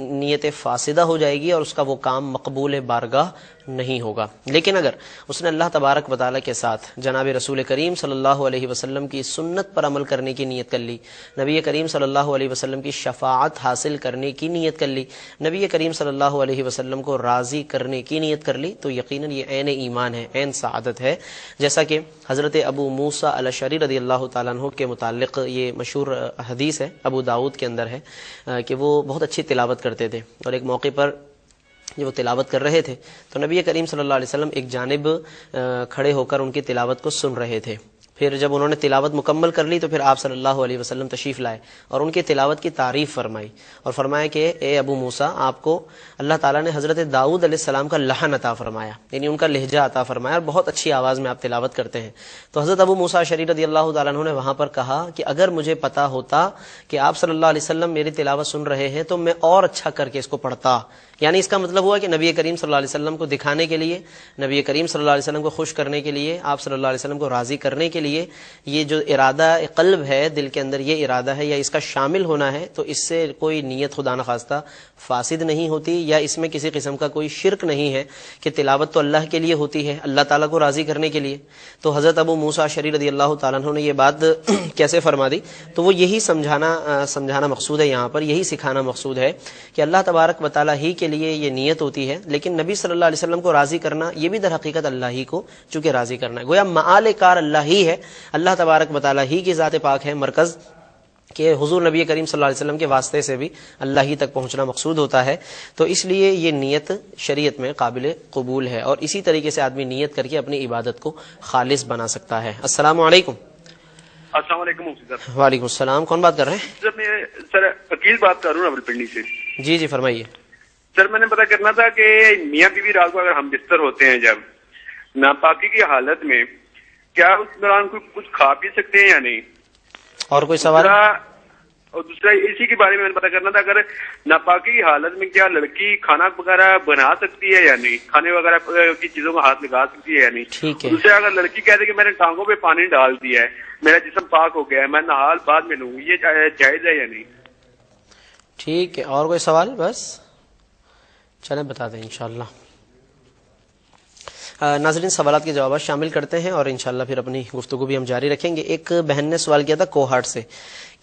S1: نیت فاسدہ ہو جائے گی اور اس کا وہ کام مقبول بارگاہ نہیں ہوگا. لیکن اگر اس نے اللہ تبارک و تعالیٰ کے ساتھ جناب رسول کریم صلی اللہ علیہ وسلم کی سنت پر عمل کرنے کی نیت کر لی، نبی کریم صلی اللہ علیہ وسلم کی شفاعت حاصل کرنے کی نیت کر لی، نبی کریم صلی اللہ علیہ وسلم کو راضی کرنے کی نیت کر لی، تو یقیناً یہ عین ایمان ہے، عین سعادت ہے. جیسا کہ حضرت ابو موسیٰ الاشعری رضی اللہ تعالیٰ عنہ کے متعلق یہ مشہور حدیث ہے، ابو داؤد کے اندر ہے کہ وہ بہت اچھی تلاوت کرتے تھے، اور ایک موقع پر جب وہ تلاوت کر رہے تھے تو نبی کریم صلی اللہ علیہ وسلم ایک جانب کھڑے ہو کر ان کی تلاوت کو سن رہے تھے. پھر جب انہوں نے تلاوت مکمل کر لی تو پھر آپ صلی اللہ علیہ وسلم تشریف لائے اور ان کی تلاوت کی تعریف فرمائی اور فرمایا کہ اے ابو موسیٰ، آپ کو اللہ تعالیٰ نے حضرت داؤد علیہ السلام کا لحن عطا فرمایا، یعنی ان کا لہجہ عطا فرمایا، اور بہت اچھی آواز میں آپ تلاوت کرتے ہیں. تو حضرت ابو موسیٰ اشعری رضی اللہ تعالیٰ عنہ نے وہاں پر کہا کہ اگر مجھے پتا ہوتا کہ آپ صلی اللہ علیہ وسلم میری تلاوت سن رہے ہیں تو میں اور اچھا کر کے اس کو پڑھتا. یعنی اس کا مطلب ہوا کہ نبی کریم صلی اللہ علیہ وسلم کو دکھانے کے لیے، نبی کریم صلی اللہ علیہ وسلم کو خوش کرنے کے لیے، آپ صلی اللہ علیہ وسلم کو راضی کرنے کے لیے یہ جو ارادہ قلب ہے، دل کے اندر یہ ارادہ ہے یا اس کا شامل ہونا ہے، تو اس سے کوئی نیت خدا نخواستہ فاسد نہیں ہوتی یا اس میں کسی قسم کا کوئی شرک نہیں ہے کہ تلاوت تو اللہ کے لیے ہوتی ہے، اللہ تعالیٰ کو راضی کرنے کے لیے. تو حضرت ابو موسیٰ اشعری رضی اللہ تعالیٰ عنہ نے یہ بات کیسے فرما دی؟ تو وہ یہی سمجھانا مقصود ہے، یہاں پر یہی سکھانا مقصود ہے کہ اللہ تبارک و تعالیٰ ہی کے لیے یہ نیت ہوتی ہے، لیکن نبی صلی اللہ علیہ وسلم کو راضی کرنا یہ بھی در حقیقت اللہ ہی کو چونکہ راضی کرنا ہے. گویا معال کار اللہ ہی ہے، اللہ تبارک و تعالیٰ ہی کی ذات پاک ہے مرکز، کہ حضور نبی کریم صلی اللہ علیہ وسلم کے واسطے سے بھی اللہ ہی تک پہنچنا مقصود ہوتا ہے، تو اس لیے یہ نیت شریعت میں قابل قبول ہے، اور اسی طریقے سے آدمی نیت کر کے اپنی عبادت کو خالص بنا سکتا ہے۔ السلام علیکم۔
S8: السلام علیکم مفتی صاحب۔
S1: وعلیکم السلام، کون بات کر رہے ہیں؟
S8: سر میں عقیل بات کر رہا ہوں راولپنڈی سے۔
S1: جی جی فرمائیے۔
S8: سر میں نے پتا کرنا تھا کہ میاں بیوی رات کو اگر ہم بستر ہوتے ہیں جب ناپاکی کی حالت میں، کیا اس دوران کچھ کھا پی سکتے ہیں یا نہیں؟
S1: اور کوئی سوال؟
S8: اور دوسرا اسی کے بارے میں پتا کرنا تھا، اگر ناپاکی کی حالت میں کیا لڑکی کھانا وغیرہ بنا سکتی ہے یا نہیں، کھانے وغیرہ کی چیزوں کو ہاتھ لگا سکتی ہے یا نہیں؟
S1: ٹھیک ہے۔
S8: دوسرا اگر لڑکی کہتے کہ میں نے ٹانگوں پہ پانی ڈال دیا ہے، میرا جسم پاک ہو گیا ہے، میں نہال بعد میں لوں، یہ جائز ہے یا نہیں؟
S1: ٹھیک ہے، اور کوئی سوال؟ بس چلیں بتا دیں انشاءاللہ۔ ناظرین سوالات کے جوابات شامل کرتے ہیں اور انشاءاللہ پھر اپنی گفتگو بھی ہم جاری رکھیں گے۔ ایک بہن نے سوال کیا تھا کوہاٹ سے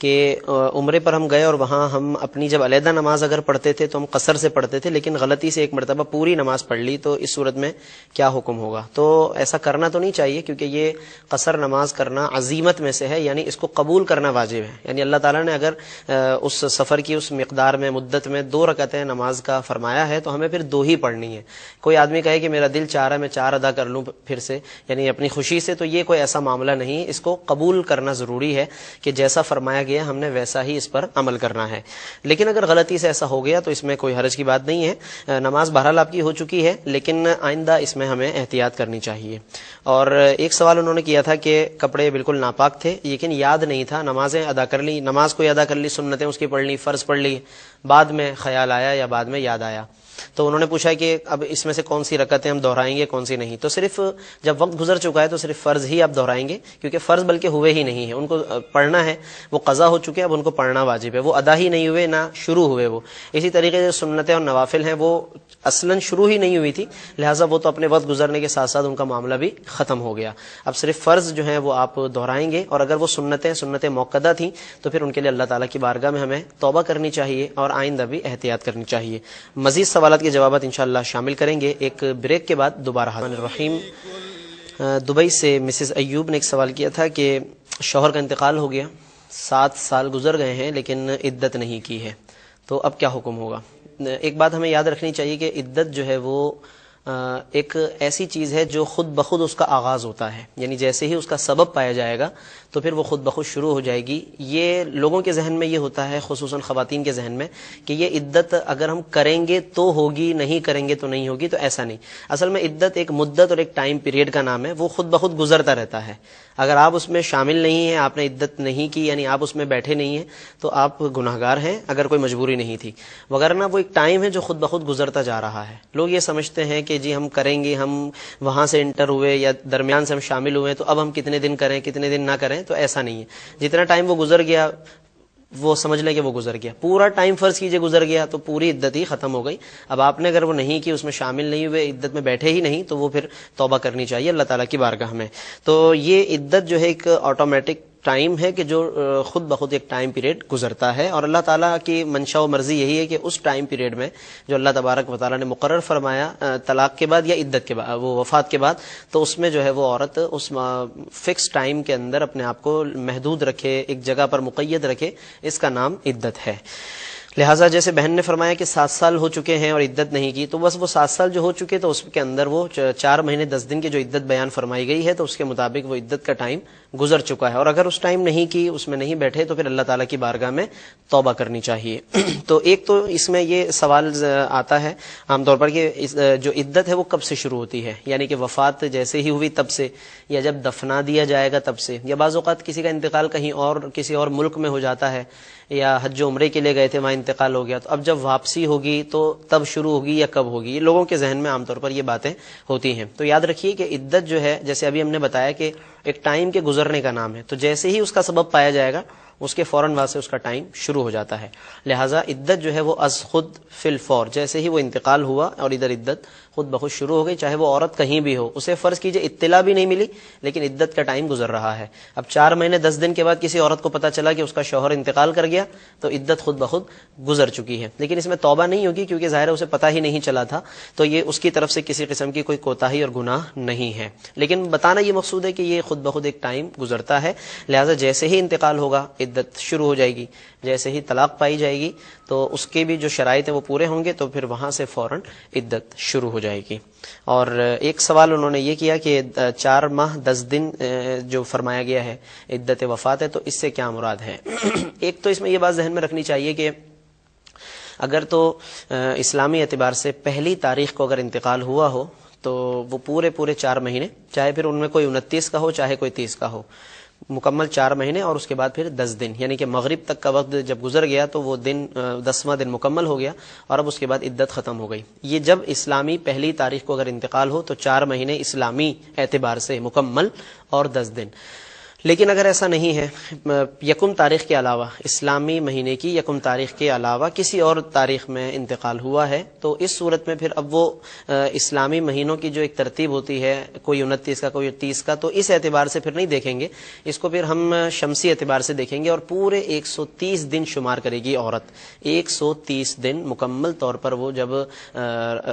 S1: کہ عمرے پر ہم گئے اور وہاں ہم اپنی جب علیحدہ نماز اگر پڑھتے تھے تو ہم قصر سے پڑھتے تھے، لیکن غلطی سے ایک مرتبہ پوری نماز پڑھ لی، تو اس صورت میں کیا حکم ہوگا؟ تو ایسا کرنا تو نہیں چاہیے، کیونکہ یہ قصر نماز کرنا عزیمت میں سے ہے، یعنی اس کو قبول کرنا واجب ہے۔ یعنی اللہ تعالیٰ نے اگر اس سفر کی اس مقدار میں مدت میں 2 رکعتیں نماز کا فرمایا ہے تو ہمیں پھر 2 ہی پڑھنی ہے۔ کوئی آدمی کہے کہ میرا دل چاہ رہا ہے میں 4 ادا کر لوں پھر سے، یعنی اپنی خوشی سے، تو یہ کوئی ایسا معاملہ نہیں، اس کو قبول کرنا ضروری ہے کہ جیسا فرمایا گیا ہم نے ویسا ہی اس پر عمل کرنا ہے۔ لیکن اگر غلطی سے ایسا ہو گیا تو اس میں کوئی حرج کی بات نہیں ہے، نماز بہرحال آپ کی ہو چکی ہے، لیکن آئندہ اس میں ہمیں احتیاط کرنی چاہیے۔ اور ایک سوال انہوں نے کیا تھا کہ کپڑے بالکل ناپاک تھے لیکن یاد نہیں تھا، نمازیں ادا کر لی، نماز کو ادا کر لی، سنتیں اس کی پڑھ لی، فرض پڑھ لی، بعد میں خیال آیا یا بعد میں یاد آیا، تو انہوں نے پوچھا کہ اب اس میں سے کون سی رکعتیں ہم دہرائیں گے کون سی نہیں؟ تو صرف جب وقت گزر چکا ہے تو صرف فرض ہی آپ دہرائیں گے، کیونکہ فرض بلکہ ہوئے ہی نہیں ہیں، ان کو پڑھنا ہے، وہ قضا ہو چکے، اب ان کو پڑھنا واجب ہے، وہ ادا ہی نہیں ہوئے، نہ شروع ہوئے وہ۔ اسی طریقے سے سنتیں اور نوافل ہیں وہ اصلاً شروع ہی نہیں ہوئی تھی، لہٰذا وہ تو اپنے وقت گزرنے کے ساتھ ساتھ ان کا معاملہ بھی ختم ہو گیا۔ اب صرف فرض جو ہیں وہ آپ دہرائیں گے، اور اگر وہ سنتیں موقدہ تھیں تو پھر ان کے لیے اللہ تعالیٰ کی بارگاہ میں ہمیں توبہ کرنی چاہیے اور آئندہ بھی احتیاط کرنی چاہیے۔ مزید سوالات کے جوابات انشاءاللہ شامل کریں گے ایک بریک کے بعد دوبارہ۔ الرحیم دبئی سے مسز ایوب نے ایک سوال کیا تھا کہ شوہر کا انتقال ہو گیا، 7 سال گزر گئے ہیں لیکن عدت نہیں کی ہے، تو اب کیا حکم ہوگا؟ ایک بات ہمیں یاد رکھنی چاہیے کہ عدت جو ہے وہ ایک ایسی چیز ہے جو خود بخود اس کا آغاز ہوتا ہے، یعنی جیسے ہی اس کا سبب پایا جائے گا تو پھر وہ خود بخود شروع ہو جائے گی۔ یہ لوگوں کے ذہن میں یہ ہوتا ہے، خصوصاً خواتین کے ذہن میں، کہ یہ عدت اگر ہم کریں گے تو ہوگی، نہیں کریں گے تو نہیں ہوگی، تو ایسا نہیں۔ اصل میں عدت ایک مدت اور ایک ٹائم پیریڈ کا نام ہے، وہ خود بخود گزرتا رہتا ہے۔ اگر آپ اس میں شامل نہیں ہیں، آپ نے عدت نہیں کی، یعنی آپ اس میں بیٹھے نہیں ہیں، تو آپ گناہگار ہیں اگر کوئی مجبوری نہیں تھی، وگرنہ وہ ایک ٹائم ہے جو خود بخود گزرتا جا رہا ہے۔ لوگ یہ سمجھتے ہیں کہ جی ہم کریں گے، ہم وہاں سے انٹر ہوئے یا درمیان سے ہم شامل ہوئے تو اب ہم کتنے دن کریں کتنے دن نہ کریں، تو ایسا نہیں ہے۔ جتنا ٹائم وہ گزر گیا وہ سمجھ لیں کہ وہ گزر گیا، پورا ٹائم فرض کیجئے گزر گیا تو پوری عدت ہی ختم ہو گئی۔ اب آپ نے اگر وہ نہیں کی، اس میں شامل نہیں ہوئے، عدت میں بیٹھے ہی نہیں، تو وہ پھر توبہ کرنی چاہیے اللہ تعالیٰ کی بارگاہ میں۔ تو یہ عدت جو ہے ایک آٹومیٹک ٹائم ہے کہ جو خود بخود ایک ٹائم پیریڈ گزرتا ہے، اور اللہ تعالیٰ کی منشا و مرضی یہی ہے کہ اس ٹائم پیریڈ میں جو اللہ تبارک و تعالیٰ نے مقرر فرمایا طلاق کے بعد یا عدت کے بعد، وہ وفات کے بعد، تو اس میں جو ہے وہ عورت اس فکس ٹائم کے اندر اپنے آپ کو محدود رکھے، ایک جگہ پر مقید رکھے، اس کا نام عدت ہے۔ لہٰذا جیسے بہن نے فرمایا کہ 7 سال ہو چکے ہیں اور عدت نہیں کی، تو بس وہ 7 سال جو ہو چکے تو اس کے اندر وہ 4 مہینے 10 دن کی جو عدت بیان فرمائی گئی ہے تو اس کے مطابق وہ عدت کا ٹائم گزر چکا ہے، اور اگر اس ٹائم نہیں کی، اس میں نہیں بیٹھے، تو پھر اللہ تعالیٰ کی بارگاہ میں توبہ کرنی چاہیے۔ تو ایک تو اس میں یہ سوال آتا ہے عام طور پر کہ جو عدت ہے وہ کب سے شروع ہوتی ہے، یعنی کہ وفات جیسے ہی ہوئی تب سے، یا جب دفنا دیا جائے گا تب سے، یا بعض اوقات کسی کا انتقال کہیں اور کسی اور ملک میں ہو جاتا ہے، یا حج و عمرے کے لیے گئے تھے وہاں انتقال ہو گیا، تو اب جب واپسی ہوگی تو تب شروع ہوگی یا کب ہوگی؟ یہ لوگوں کے ذہن میں عام طور پر یہ باتیں ہوتی ہیں۔ تو یاد رکھیے کہ عدت جو ہے، جیسے ابھی ہم نے بتایا کہ ایک ٹائم کے گزرنے کا نام ہے، تو جیسے ہی اس کا سبب پایا جائے گا اس کے فوراً بعد سے اس کا ٹائم شروع ہو جاتا ہے۔ لہٰذا عدت جو ہے وہ از خود فی الفور، جیسے ہی وہ انتقال ہوا اور ادھر عدت خود بخود شروع ہو گئی، چاہے وہ عورت کہیں بھی ہو، اسے فرض کیجئے اطلاع بھی نہیں ملی لیکن عدت کا ٹائم گزر رہا ہے۔ اب 4 مہینے 10 دن کے بعد کسی عورت کو پتہ چلا کہ اس کا شوہر انتقال کر گیا تو عدت خود بخود گزر چکی ہے، لیکن اس میں توبہ نہیں ہوگی کیونکہ ظاہر ہے اسے پتہ ہی نہیں چلا تھا، تو یہ اس کی طرف سے کسی قسم کی کوئی کوتاہی اور گناہ نہیں ہے، لیکن بتانا یہ مقصود ہے کہ یہ خود بخود ایک ٹائم گزرتا ہے۔ لہٰذا جیسے ہی انتقال ہوگا عدت شروع ہو جائے گی. جیسے ہی طلاق پائی جائے گی تو اس کے بھی جو شرائط ہیں وہ پورے ہوں گے تو پھر وہاں سے فوراً عدت شروع ہو جائے گی. اور ایک سوال انہوں نے یہ کیا کہ 4 ماہ 10 دن جو فرمایا گیا ہے عدت وفات ہے تو اس سے کیا مراد ہے. ایک تو اس میں یہ بات ذہن میں رکھنی چاہیے کہ اگر تو اسلامی اعتبار سے پہلی تاریخ کو اگر انتقال ہوا ہو تو وہ پورے 4 مہینے، چاہے پھر ان میں کوئی 29 کا ہو چاہے کوئی 30 کا ہو، مکمل 4 مہینے اور اس کے بعد پھر 10 دن، یعنی کہ مغرب تک کا وقت جب گزر گیا تو وہ دن 10واں دن مکمل ہو گیا اور اب اس کے بعد عدت ختم ہو گئی. یہ جب اسلامی پہلی تاریخ کو اگر انتقال ہو تو 4 مہینے اسلامی اعتبار سے مکمل اور 10 دن. لیکن اگر ایسا نہیں ہے، یکم تاریخ کے علاوہ، اسلامی مہینے کی یکم تاریخ کے علاوہ کسی اور تاریخ میں انتقال ہوا ہے تو اس صورت میں پھر اب وہ اسلامی مہینوں کی جو ایک ترتیب ہوتی ہے، کوئی 29 کا کوئی 30 کا، تو اس اعتبار سے پھر نہیں دیکھیں گے، اس کو پھر ہم شمسی اعتبار سے دیکھیں گے اور پورے 130 دن شمار کرے گی عورت. 130 دن مکمل طور پر وہ جب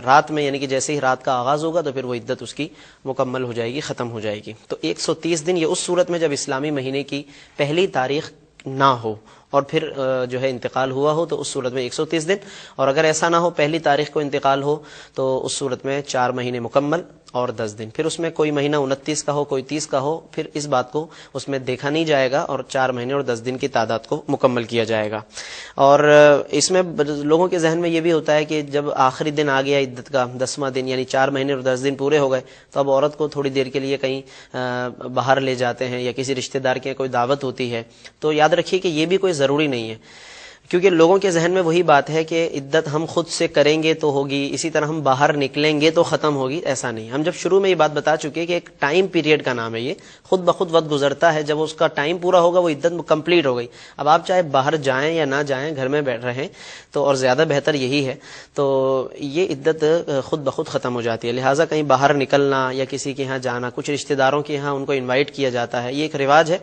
S1: رات میں، یعنی کہ جیسے ہی رات کا آغاز ہوگا تو پھر وہ عدت اس کی مکمل ہو جائے گی، ختم ہو جائے گی. تو 130 دن یہ اس صورت میں جب اسلامی مہینے کی پہلی تاریخ نہ ہو اور پھر جو ہے انتقال ہوا ہو تو اس صورت میں 130 دن، اور اگر ایسا نہ ہو پہلی تاریخ کو انتقال ہو تو اس صورت میں 4 مہینے مکمل اور 10 دن. پھر اس میں کوئی مہینہ 29 کا ہو کوئی 30 کا ہو، پھر اس بات کو اس میں دیکھا نہیں جائے گا اور 4 مہینے اور 10 دن کی تعداد کو مکمل کیا جائے گا. اور اس میں لوگوں کے ذہن میں یہ بھی ہوتا ہے کہ جب آخری دن آ گیا عدت کا 10واں دن، یعنی 4 مہینے اور 10 دن پورے ہو گئے تو اب عورت کو تھوڑی دیر کے لیے کہیں باہر لے جاتے ہیں یا کسی رشتہ دار کے کوئی دعوت ہوتی ہے. تو یاد رکھیے کہ یہ بھی کوئی ضروری نہیں ہے، کیونکہ لوگوں کے ذہن میں وہی بات ہے کہ عدت ہم خود سے کریں گے تو ہوگی، اسی طرح ہم باہر نکلیں گے تو ختم ہوگی. ایسا نہیں. ہم جب شروع میں یہ بات بتا چکے کہ ایک ٹائم پیریڈ کا نام ہے، یہ خود بخود وقت گزرتا ہے، جب اس کا ٹائم پورا ہوگا وہ عدت کمپلیٹ ہو گئی. اب آپ چاہے باہر جائیں یا نہ جائیں، گھر میں بیٹھ رہیں تو، اور زیادہ بہتر یہی ہے، تو یہ عدت خود بخود ختم ہو جاتی ہے. لہٰذا کہیں باہر نکلنا یا کسی کے ہاں جانا، کچھ رشتہ داروں کے ہاں ان کو انوائٹ کیا جاتا ہے، یہ ایک رواج ہے.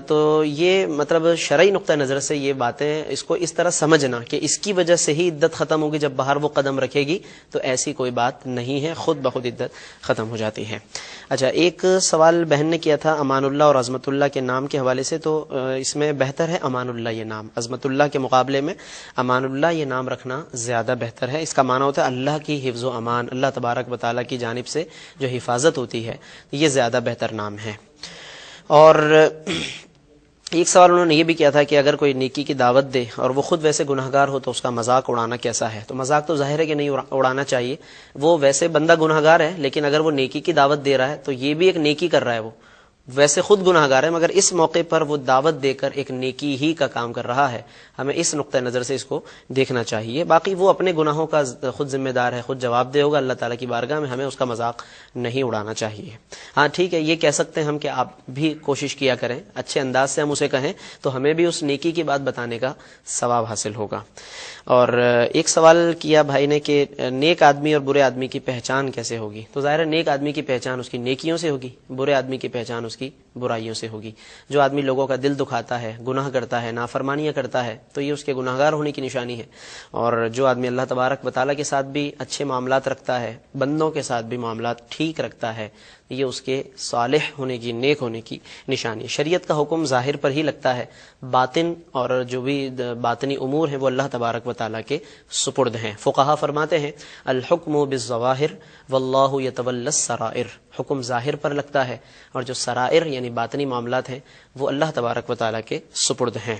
S1: تو یہ مطلب شرعی نقطہ نظر سے یہ باتیں اس کو اس طرح سمجھنا کہ اس کی وجہ سے ہی عدت ختم ہوگی جب باہر وہ قدم رکھے گی، تو ایسی کوئی بات نہیں ہے، خود بخود عدت ختم ہو جاتی ہے. اچھا، ایک سوال بہن نے کیا تھا امان اللہ اور عظمت اللہ کے نام کے حوالے سے، تو اس میں بہتر ہے امان اللہ یہ نام، عظمت اللہ کے مقابلے میں امان اللہ یہ نام رکھنا زیادہ بہتر ہے. اس کا معنی ہوتا ہے اللہ کی حفظ و امان، اللہ تبارک و تعالیٰ کی جانب سے جو حفاظت ہوتی ہے، یہ زیادہ بہتر نام ہے. اور ایک سوال انہوں نے یہ بھی کیا تھا کہ اگر کوئی نیکی کی دعوت دے اور وہ خود ویسے گناہگار ہو تو اس کا مذاق اڑانا کیسا ہے. تو مذاق تو ظاہر ہے کہ نہیں اڑانا چاہیے، وہ ویسے بندہ گناہگار ہے لیکن اگر وہ نیکی کی دعوت دے رہا ہے تو یہ بھی ایک نیکی کر رہا ہے، وہ ویسے خود گناہگار ہے مگر اس موقع پر وہ دعوت دے کر ایک نیکی ہی کا کام کر رہا ہے. ہمیں اس نقطہ نظر سے اس کو دیکھنا چاہیے. باقی وہ اپنے گناہوں کا خود ذمہ دار ہے، خود جواب دے ہوگا اللہ تعالیٰ کی بارگاہ میں، ہمیں اس کا مذاق نہیں اڑانا چاہیے. ہاں ٹھیک ہے، یہ کہہ سکتے ہیں ہم کہ آپ بھی کوشش کیا کریں، اچھے انداز سے ہم اسے کہیں تو ہمیں بھی اس نیکی کی بات بتانے کا ثواب حاصل ہوگا. اور ایک سوال کیا بھائی نے کہ نیک آدمی اور برے آدمی کی پہچان کیسے ہوگی. تو ظاہر ہے نیک آدمی کی پہچان اس کی نیکیوں سے ہوگی، برے آدمی کی پہچان اس کی برائیوں سے ہوگی. جو آدمی لوگوں کا دل دکھاتا ہے، گناہ کرتا ہے، نافرمانیاں کرتا ہے، تو یہ اس کے گناہگار ہونے کی نشانی ہے. اور جو آدمی اللہ تبارک و تعالیٰ کے ساتھ بھی اچھے معاملات رکھتا ہے، بندوں کے ساتھ بھی معاملات ٹھیک رکھتا ہے، یہ اس کے صالح ہونے کی، نیک ہونے کی نشانی ہے. شریعت کا حکم ظاہر پر ہی لگتا ہے، باطن اور جو بھی باطنی امور ہیں وہ اللہ تبارک و تعالیٰ کے سپرد ہیں. فقہا فرماتے ہیں الحکم بالظواہر واللہ یتولی السرائر. حکم ظاہر پر لگتا ہے اور جو سرائر یعنی باطنی معاملات ہیں وہ اللہ تبارک و تعالیٰ کے سپرد ہیں.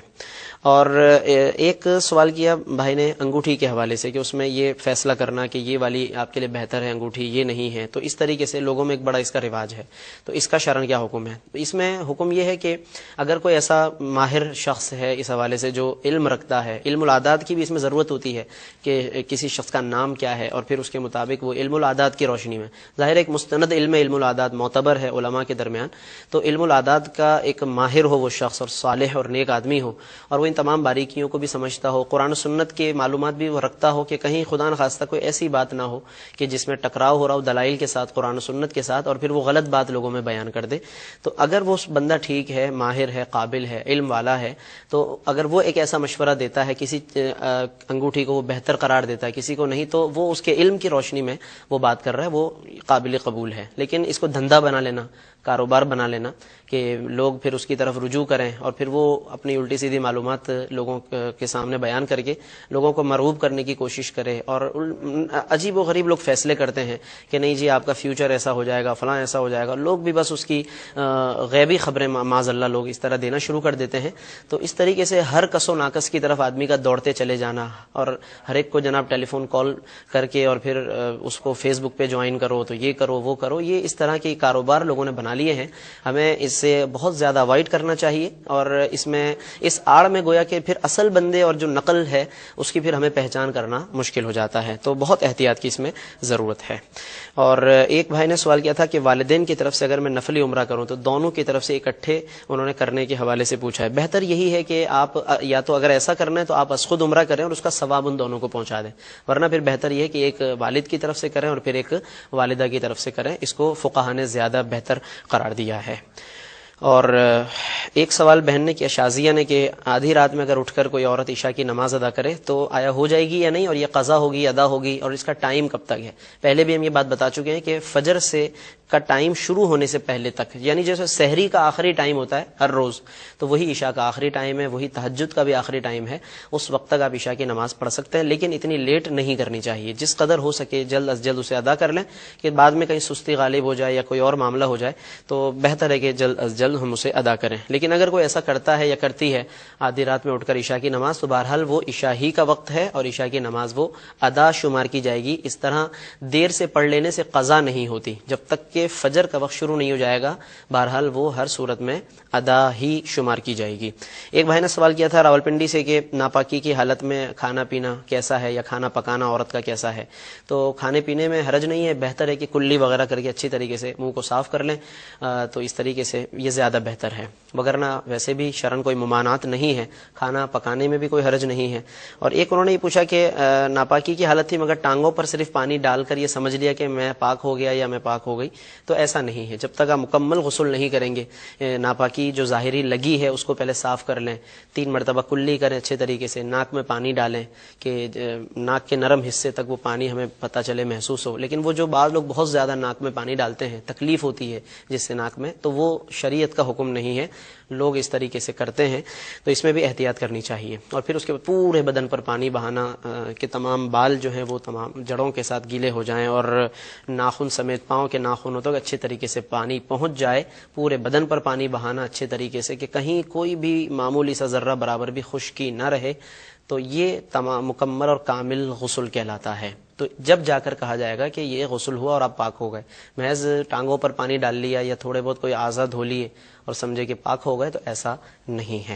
S1: اور ایک سوال کیا بھائی نے انگوٹھی کے حوالے سے کہ اس میں یہ فیصلہ کرنا کہ یہ والی آپ کے لیے بہتر ہے انگوٹھی، یہ نہیں ہے. تو اس طریقے سے لوگوں میں ایک بڑا اس کا رواج ہے، تو اس کا شرعاً کیا حکم ہے. اس میں حکم یہ ہے کہ اگر کوئی ایسا ماہر شخص ہے اس حوالے سے جو علم رکھتا ہے، علم العادات کی بھی اس میں ضرورت ہوتی ہے کہ کسی شخص کا نام کیا ہے اور پھر اس کے مطابق وہ علم العادات کی روشنی میں، ظاہر ایک مستند علم العادات معتبر ہے علماء کے درمیان، تو علم العادات کا ایک ماہر ہو وہ شخص اور صالح اور نیک آدمی ہو اور وہ ان تمام باریکیوں کو بھی سمجھتا ہو، قرآن و سنت کے معلومات بھی وہ رکھتا ہو کہ کہیں خدا نخواستہ کوئی ایسی بات نہ ہو کہ جس میں ٹکراؤ ہو رہا ہو دلائل کے ساتھ، قرآن و سنت کے ساتھ، اور پھر وہ غلط بات لوگوں میں بیان کر دے. تو اگر وہ بندہ ٹھیک ہے، ماہر ہے، قابل ہے، علم والا ہے، تو اگر وہ ایک ایسا مشورہ دیتا ہے، کسی انگوٹھی کو وہ بہتر قرار دیتا ہے، کسی کو نہیں، تو وہ اس کے علم کی روشنی میں وہ بات کر رہا ہے، وہ قابل قبول ہے. لیکن اس کو دھندا بنا لینا، کاروبار بنا لینا کہ لوگ پھر اس کی طرف رجوع کریں اور پھر وہ اپنی الٹی سیدھی معلومات لوگوں کے سامنے بیان کر کے لوگوں کو مرغوب کرنے کی کوشش کرے، اور عجیب و غریب لوگ فیصلے کرتے ہیں کہ نہیں جی آپ کا فیوچر ایسا ہو جائے گا، فلاں ایسا ہو جائے گا، لوگ بھی بس اس کی غیبی خبریں معاذ اللہ لوگ اس طرح دینا شروع کر دیتے ہیں۔ تو اس طریقے سے ہر کس و ناقص کی طرف آدمی کا دوڑتے چلے جانا، اور ہر ایک کو جناب ٹیلی فون کال کر کے اور پھر اس کو فیس بک پہ جوائن کرو تو یہ کرو وہ کرو، یہ اس طرح کے کاروبار لوگوں نے بنا لیے ہیں۔ ہمیں اس سے بہت زیادہ اوائڈ کرنا چاہیے، اور اس میں اس آڑ میں گویا کہ پھر اصل بندے اور جو نقل ہے اس کی پھر ہمیں پہچان کرنا مشکل ہو جاتا ہے، تو بہت احتیاط کی اس میں ضرورت ہے۔ اور ایک بھائی نے سوال کیا تھا کہ والدین کی طرف سے اگر میں نفلی عمرہ کروں تو دونوں کی طرف سے اکٹھے انہوں نے کرنے کے حوالے سے پوچھا ہے۔ بہتر یہی ہے کہ آپ یا تو اگر ایسا کرنا ہے تو آپ از خود عمرہ کریں اور اس کا ثواب ان دونوں کو پہنچا دیں، ورنہ پھر بہتر یہ ہے کہ ایک والد کی طرف سے کریں اور پھر ایک والدہ کی طرف سے کریں، اس کو فقہاء نے زیادہ بہتر قرار دیا ہے۔ اور ایک سوال بہن نے کیا، شازیہ نے، کہ آدھی رات میں اگر اٹھ کر کوئی عورت عشاء کی نماز ادا کرے تو آیا ہو جائے گی یا نہیں، اور یہ قضا ہوگی ادا ہوگی، اور اس کا ٹائم کب تک ہے؟ پہلے بھی ہم یہ بات بتا چکے ہیں کہ فجر سے کا ٹائم شروع ہونے سے پہلے تک، یعنی جیسے سحری کا آخری ٹائم ہوتا ہے ہر روز، تو وہی عشاء کا آخری ٹائم ہے، وہی تہجد کا بھی آخری ٹائم ہے، اس وقت تک آپ عشاء کی نماز پڑھ سکتے ہیں، لیکن اتنی لیٹ نہیں کرنی چاہیے، جس قدر ہو سکے جلد از جلد اسے ادا کر لیں کہ بعد میں کہیں سستی غالب ہو جائے یا کوئی اور معاملہ ہو جائے، تو بہتر ہے کہ جلد از جلد ہم اسے ادا کریں۔ لیکن اگر کوئی ایسا کرتا ہے یا کرتی ہے آدھی رات میں اٹھ کر عشاء کی نماز، تو بہرحال وہ عشاء ہی کا وقت ہے اور عشاء کی نماز وہ ادا شمار کی جائے گی۔ اس طرح دیر سے پڑھ لینے سے قضا نہیں ہوتی، جب تک کہ فجر کا وقت شروع نہیں ہو جائے گا بہرحال وہ ہر صورت میں ادا ہی شمار کی جائے گی۔ ایک بھائی نے سوال کیا تھا راولپنڈی سے کہ ناپاکی کی حالت میں کھانا پینا کیسا ہے، یا کھانا پکانا عورت کا کیسا ہے؟ تو کھانے پینے میں حرج نہیں ہے، بہتر ہے کہ کلی وغیرہ کر کے اچھی طریقے سے منہ کو صاف کر لیں، تو اس طریقے سے یہ زیادہ بہتر ہے، وگرنہ ویسے بھی شرعن کوئی ممانعت نہیں ہے، کھانا پکانے میں بھی کوئی حرج نہیں ہے۔ اور ایک انہوں نے یہ پوچھا کہ ناپاکی کی حالت تھی مگر ٹانگوں پر صرف پانی ڈال کر یہ سمجھ لیا کہ میں پاک ہو گیا یا میں پاک ہو گئی، تو ایسا نہیں ہے، جب تک آپ مکمل غسل نہیں کریں گے، ناپاکی جو ظاہری لگی ہے اس کو پہلے صاف کر لیں، 3 مرتبہ کلی کریں اچھے طریقے سے، ناک میں پانی ڈالیں کہ ناک کے نرم حصے تک وہ پانی ہمیں پتہ چلے محسوس ہو۔ لیکن وہ جو بعض لوگ بہت زیادہ ناک میں پانی ڈالتے ہیں، تکلیف ہوتی ہے جس سے ناک میں، تو وہ شریعت کا حکم نہیں ہے، لوگ اس طریقے سے کرتے ہیں، تو اس میں بھی احتیاط کرنی چاہیے۔ اور پھر اس کے بعد پورے بدن پر پانی بہانا کہ تمام بال جو ہیں وہ تمام جڑوں کے ساتھ گیلے ہو جائیں، اور ناخن سمیت پاؤں کے ناخنوں تک اچھے طریقے سے پانی پہنچ جائے، پورے بدن پر پانی بہانا اچھے طریقے سے کہ کہیں کوئی بھی معمولی سا ذرہ برابر بھی خشکی نہ رہے، تو یہ تمام مکمل اور کامل غسل کہلاتا ہے۔ تو جب جا کر کہا جائے گا کہ یہ غسل ہوا اور آپ پاک ہو گئے، محض ٹانگوں پر پانی ڈال لیا یا تھوڑے بہت کوئی اعضاء دھو لیے اور سمجھے کہ پاک ہو گئے، تو ایسا نہیں ہے۔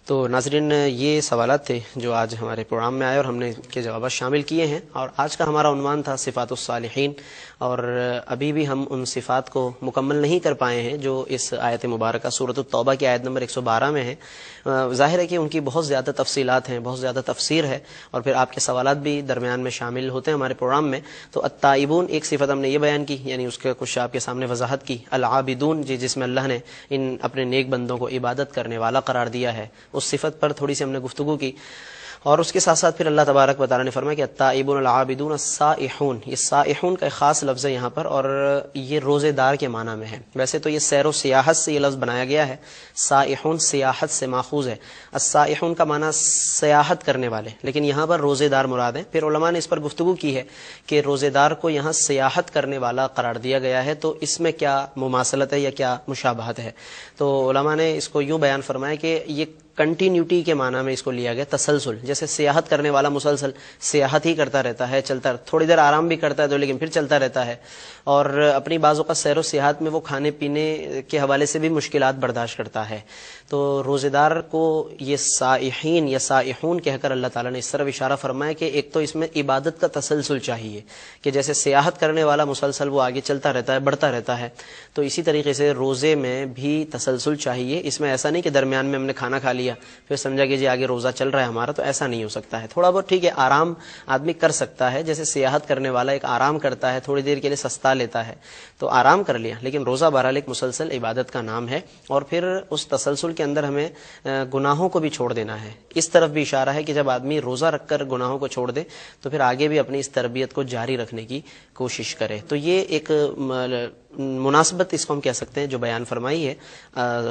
S1: تو ناظرین، یہ سوالات تھے جو آج ہمارے پروگرام میں آئے اور ہم نے کے جوابات شامل کیے ہیں، اور آج کا ہمارا عنوان تھا صفات الصالحین، اور ابھی بھی ہم ان صفات کو مکمل نہیں کر پائے ہیں جو اس آیت مبارکہ سورۃ التوبہ کی آیت نمبر 112 میں ہیں۔ ظاہر ہے کہ ان کی بہت زیادہ تفصیلات ہیں، بہت زیادہ تفسیر ہے، اور پھر آپ کے سوالات بھی درمیان میں شامل ہوتے ہیں ہمارے پروگرام میں۔ تو التائبون ایک صفت ہم نے یہ بیان کی، یعنی اس کے کچھ آپ کے سامنے وضاحت کی۔ العابدون، جس میں اللہ نے ان اپنے نیک بندوں کو عبادت کرنے والا قرار دیا ہے، اس صفت پر تھوڑی سی ہم نے گفتگو کی، اور اس کے ساتھ ساتھ پھر اللہ تبارک و تعالیٰ نے فرمایا کہ التائبون العابدون السائحون، یہ سائحون کا ایک خاص لفظ ہے یہاں پر، اور یہ روزے دار کے معنی میں ہے۔ ویسے تو یہ سیر و سیاحت سے یہ لفظ بنایا گیا ہے، سائحون سیاحت سے ماخوذ ہے، السائحون کا معنی سیاحت کرنے والے، لیکن یہاں پر روزے دار مراد ہے۔ پھر علماء نے اس پر گفتگو کی ہے کہ روزے دار کو یہاں سیاحت کرنے والا قرار دیا گیا ہے، تو اس میں کیا مماثلت ہے یا کیا مشابہت ہے؟ تو علماء نے اس کو یوں بیان فرمایا کہ یہ کنٹینیوٹی کے معنی میں اس کو لیا گیا، تسلسل، جیسے سیاحت کرنے والا مسلسل سیاحت ہی کرتا رہتا ہے، چلتا، تھوڑی دیر آرام بھی کرتا ہے تو لیکن پھر چلتا رہتا ہے، اور اپنی بعض اوقات سیر و سیاحت میں وہ کھانے پینے کے حوالے سے بھی مشکلات برداشت کرتا ہے۔ تو روزے دار کو یہ سائحین یا سائحون کہہ کر اللہ تعالیٰ نے اس طرف اشارہ فرمایا کہ ایک تو اس میں عبادت کا تسلسل چاہیے، کہ جیسے سیاحت کرنے والا مسلسل وہ آگے چلتا رہتا ہے، بڑھتا رہتا ہے، تو اسی طریقے سے روزے میں بھی تسلسل چاہیے۔ اس میں ایسا نہیں کہ درمیان میں ہم نے کھانا کھا لیا پھر سمجھا کہ جی آگے روزہ چل رہا ہے ہمارا، تو ایسا نہیں ہو سکتا ہے۔ تھوڑا بہت ٹھیک ہے، آرام آدمی کر سکتا ہے، جیسے سیاحت کرنے والا ایک آرام کرتا ہے، تھوڑی دیر کے لیے سستا لیتا ہے تو آرام کر لیا، لیکن روزہ بہرحال ایک مسلسل عبادت کا نام ہے، اور پھر اس تسلسل کے اندر ہمیں گناہوں کو بھی چھوڑ دینا ہے۔ اس طرف بھی اشارہ ہے کہ جب آدمی روزہ رکھ کر گناہوں کو چھوڑ دے تو پھر آگے بھی اپنی اس تربیت کو جاری رکھنے کی کوشش کرے۔ تو یہ ایک مناسبت اس کو ہم کہہ سکتے ہیں جو بیان فرمائی ہے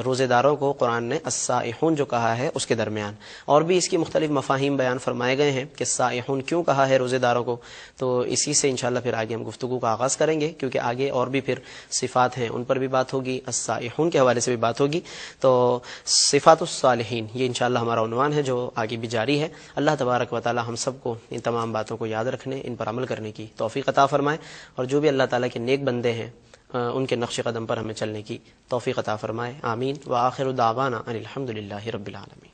S1: روزے داروں کو قرآن نے السائحون جو کہا ہے اس کے درمیان، اور بھی اس کی مختلف مفاہیم بیان فرمائے گئے ہیں کہ السائحون کیوں کہا ہے روزے داروں کو. تو اسی سے انشاءاللہ پھر آگے ہم گفتگو کا آغاز کریں گے، کیونکہ آگے اور بھی پھر صفات ہیں ان پر بھی بات ہوگی، السائحون کے حوالے سے بھی بات ہوگی. تو صفات الصالحین یہ انشاءاللہ ہمارا عنوان ہے جو آگے بھی جاری ہے. اللہ تبارک و تعالی ہم سب کو ان تمام باتوں کو یاد رکھنے، ان پر عمل کرنے کی توفیق عطا فرمائے، اور جو بھی اللہ تعالیٰ کے نیک بندے ہیں ان کے نقش قدم پر ہمیں چلنے کی توفیق عطا فرمائے. آمین. وآخر دعوانا ان الحمد للہ رب العالمین.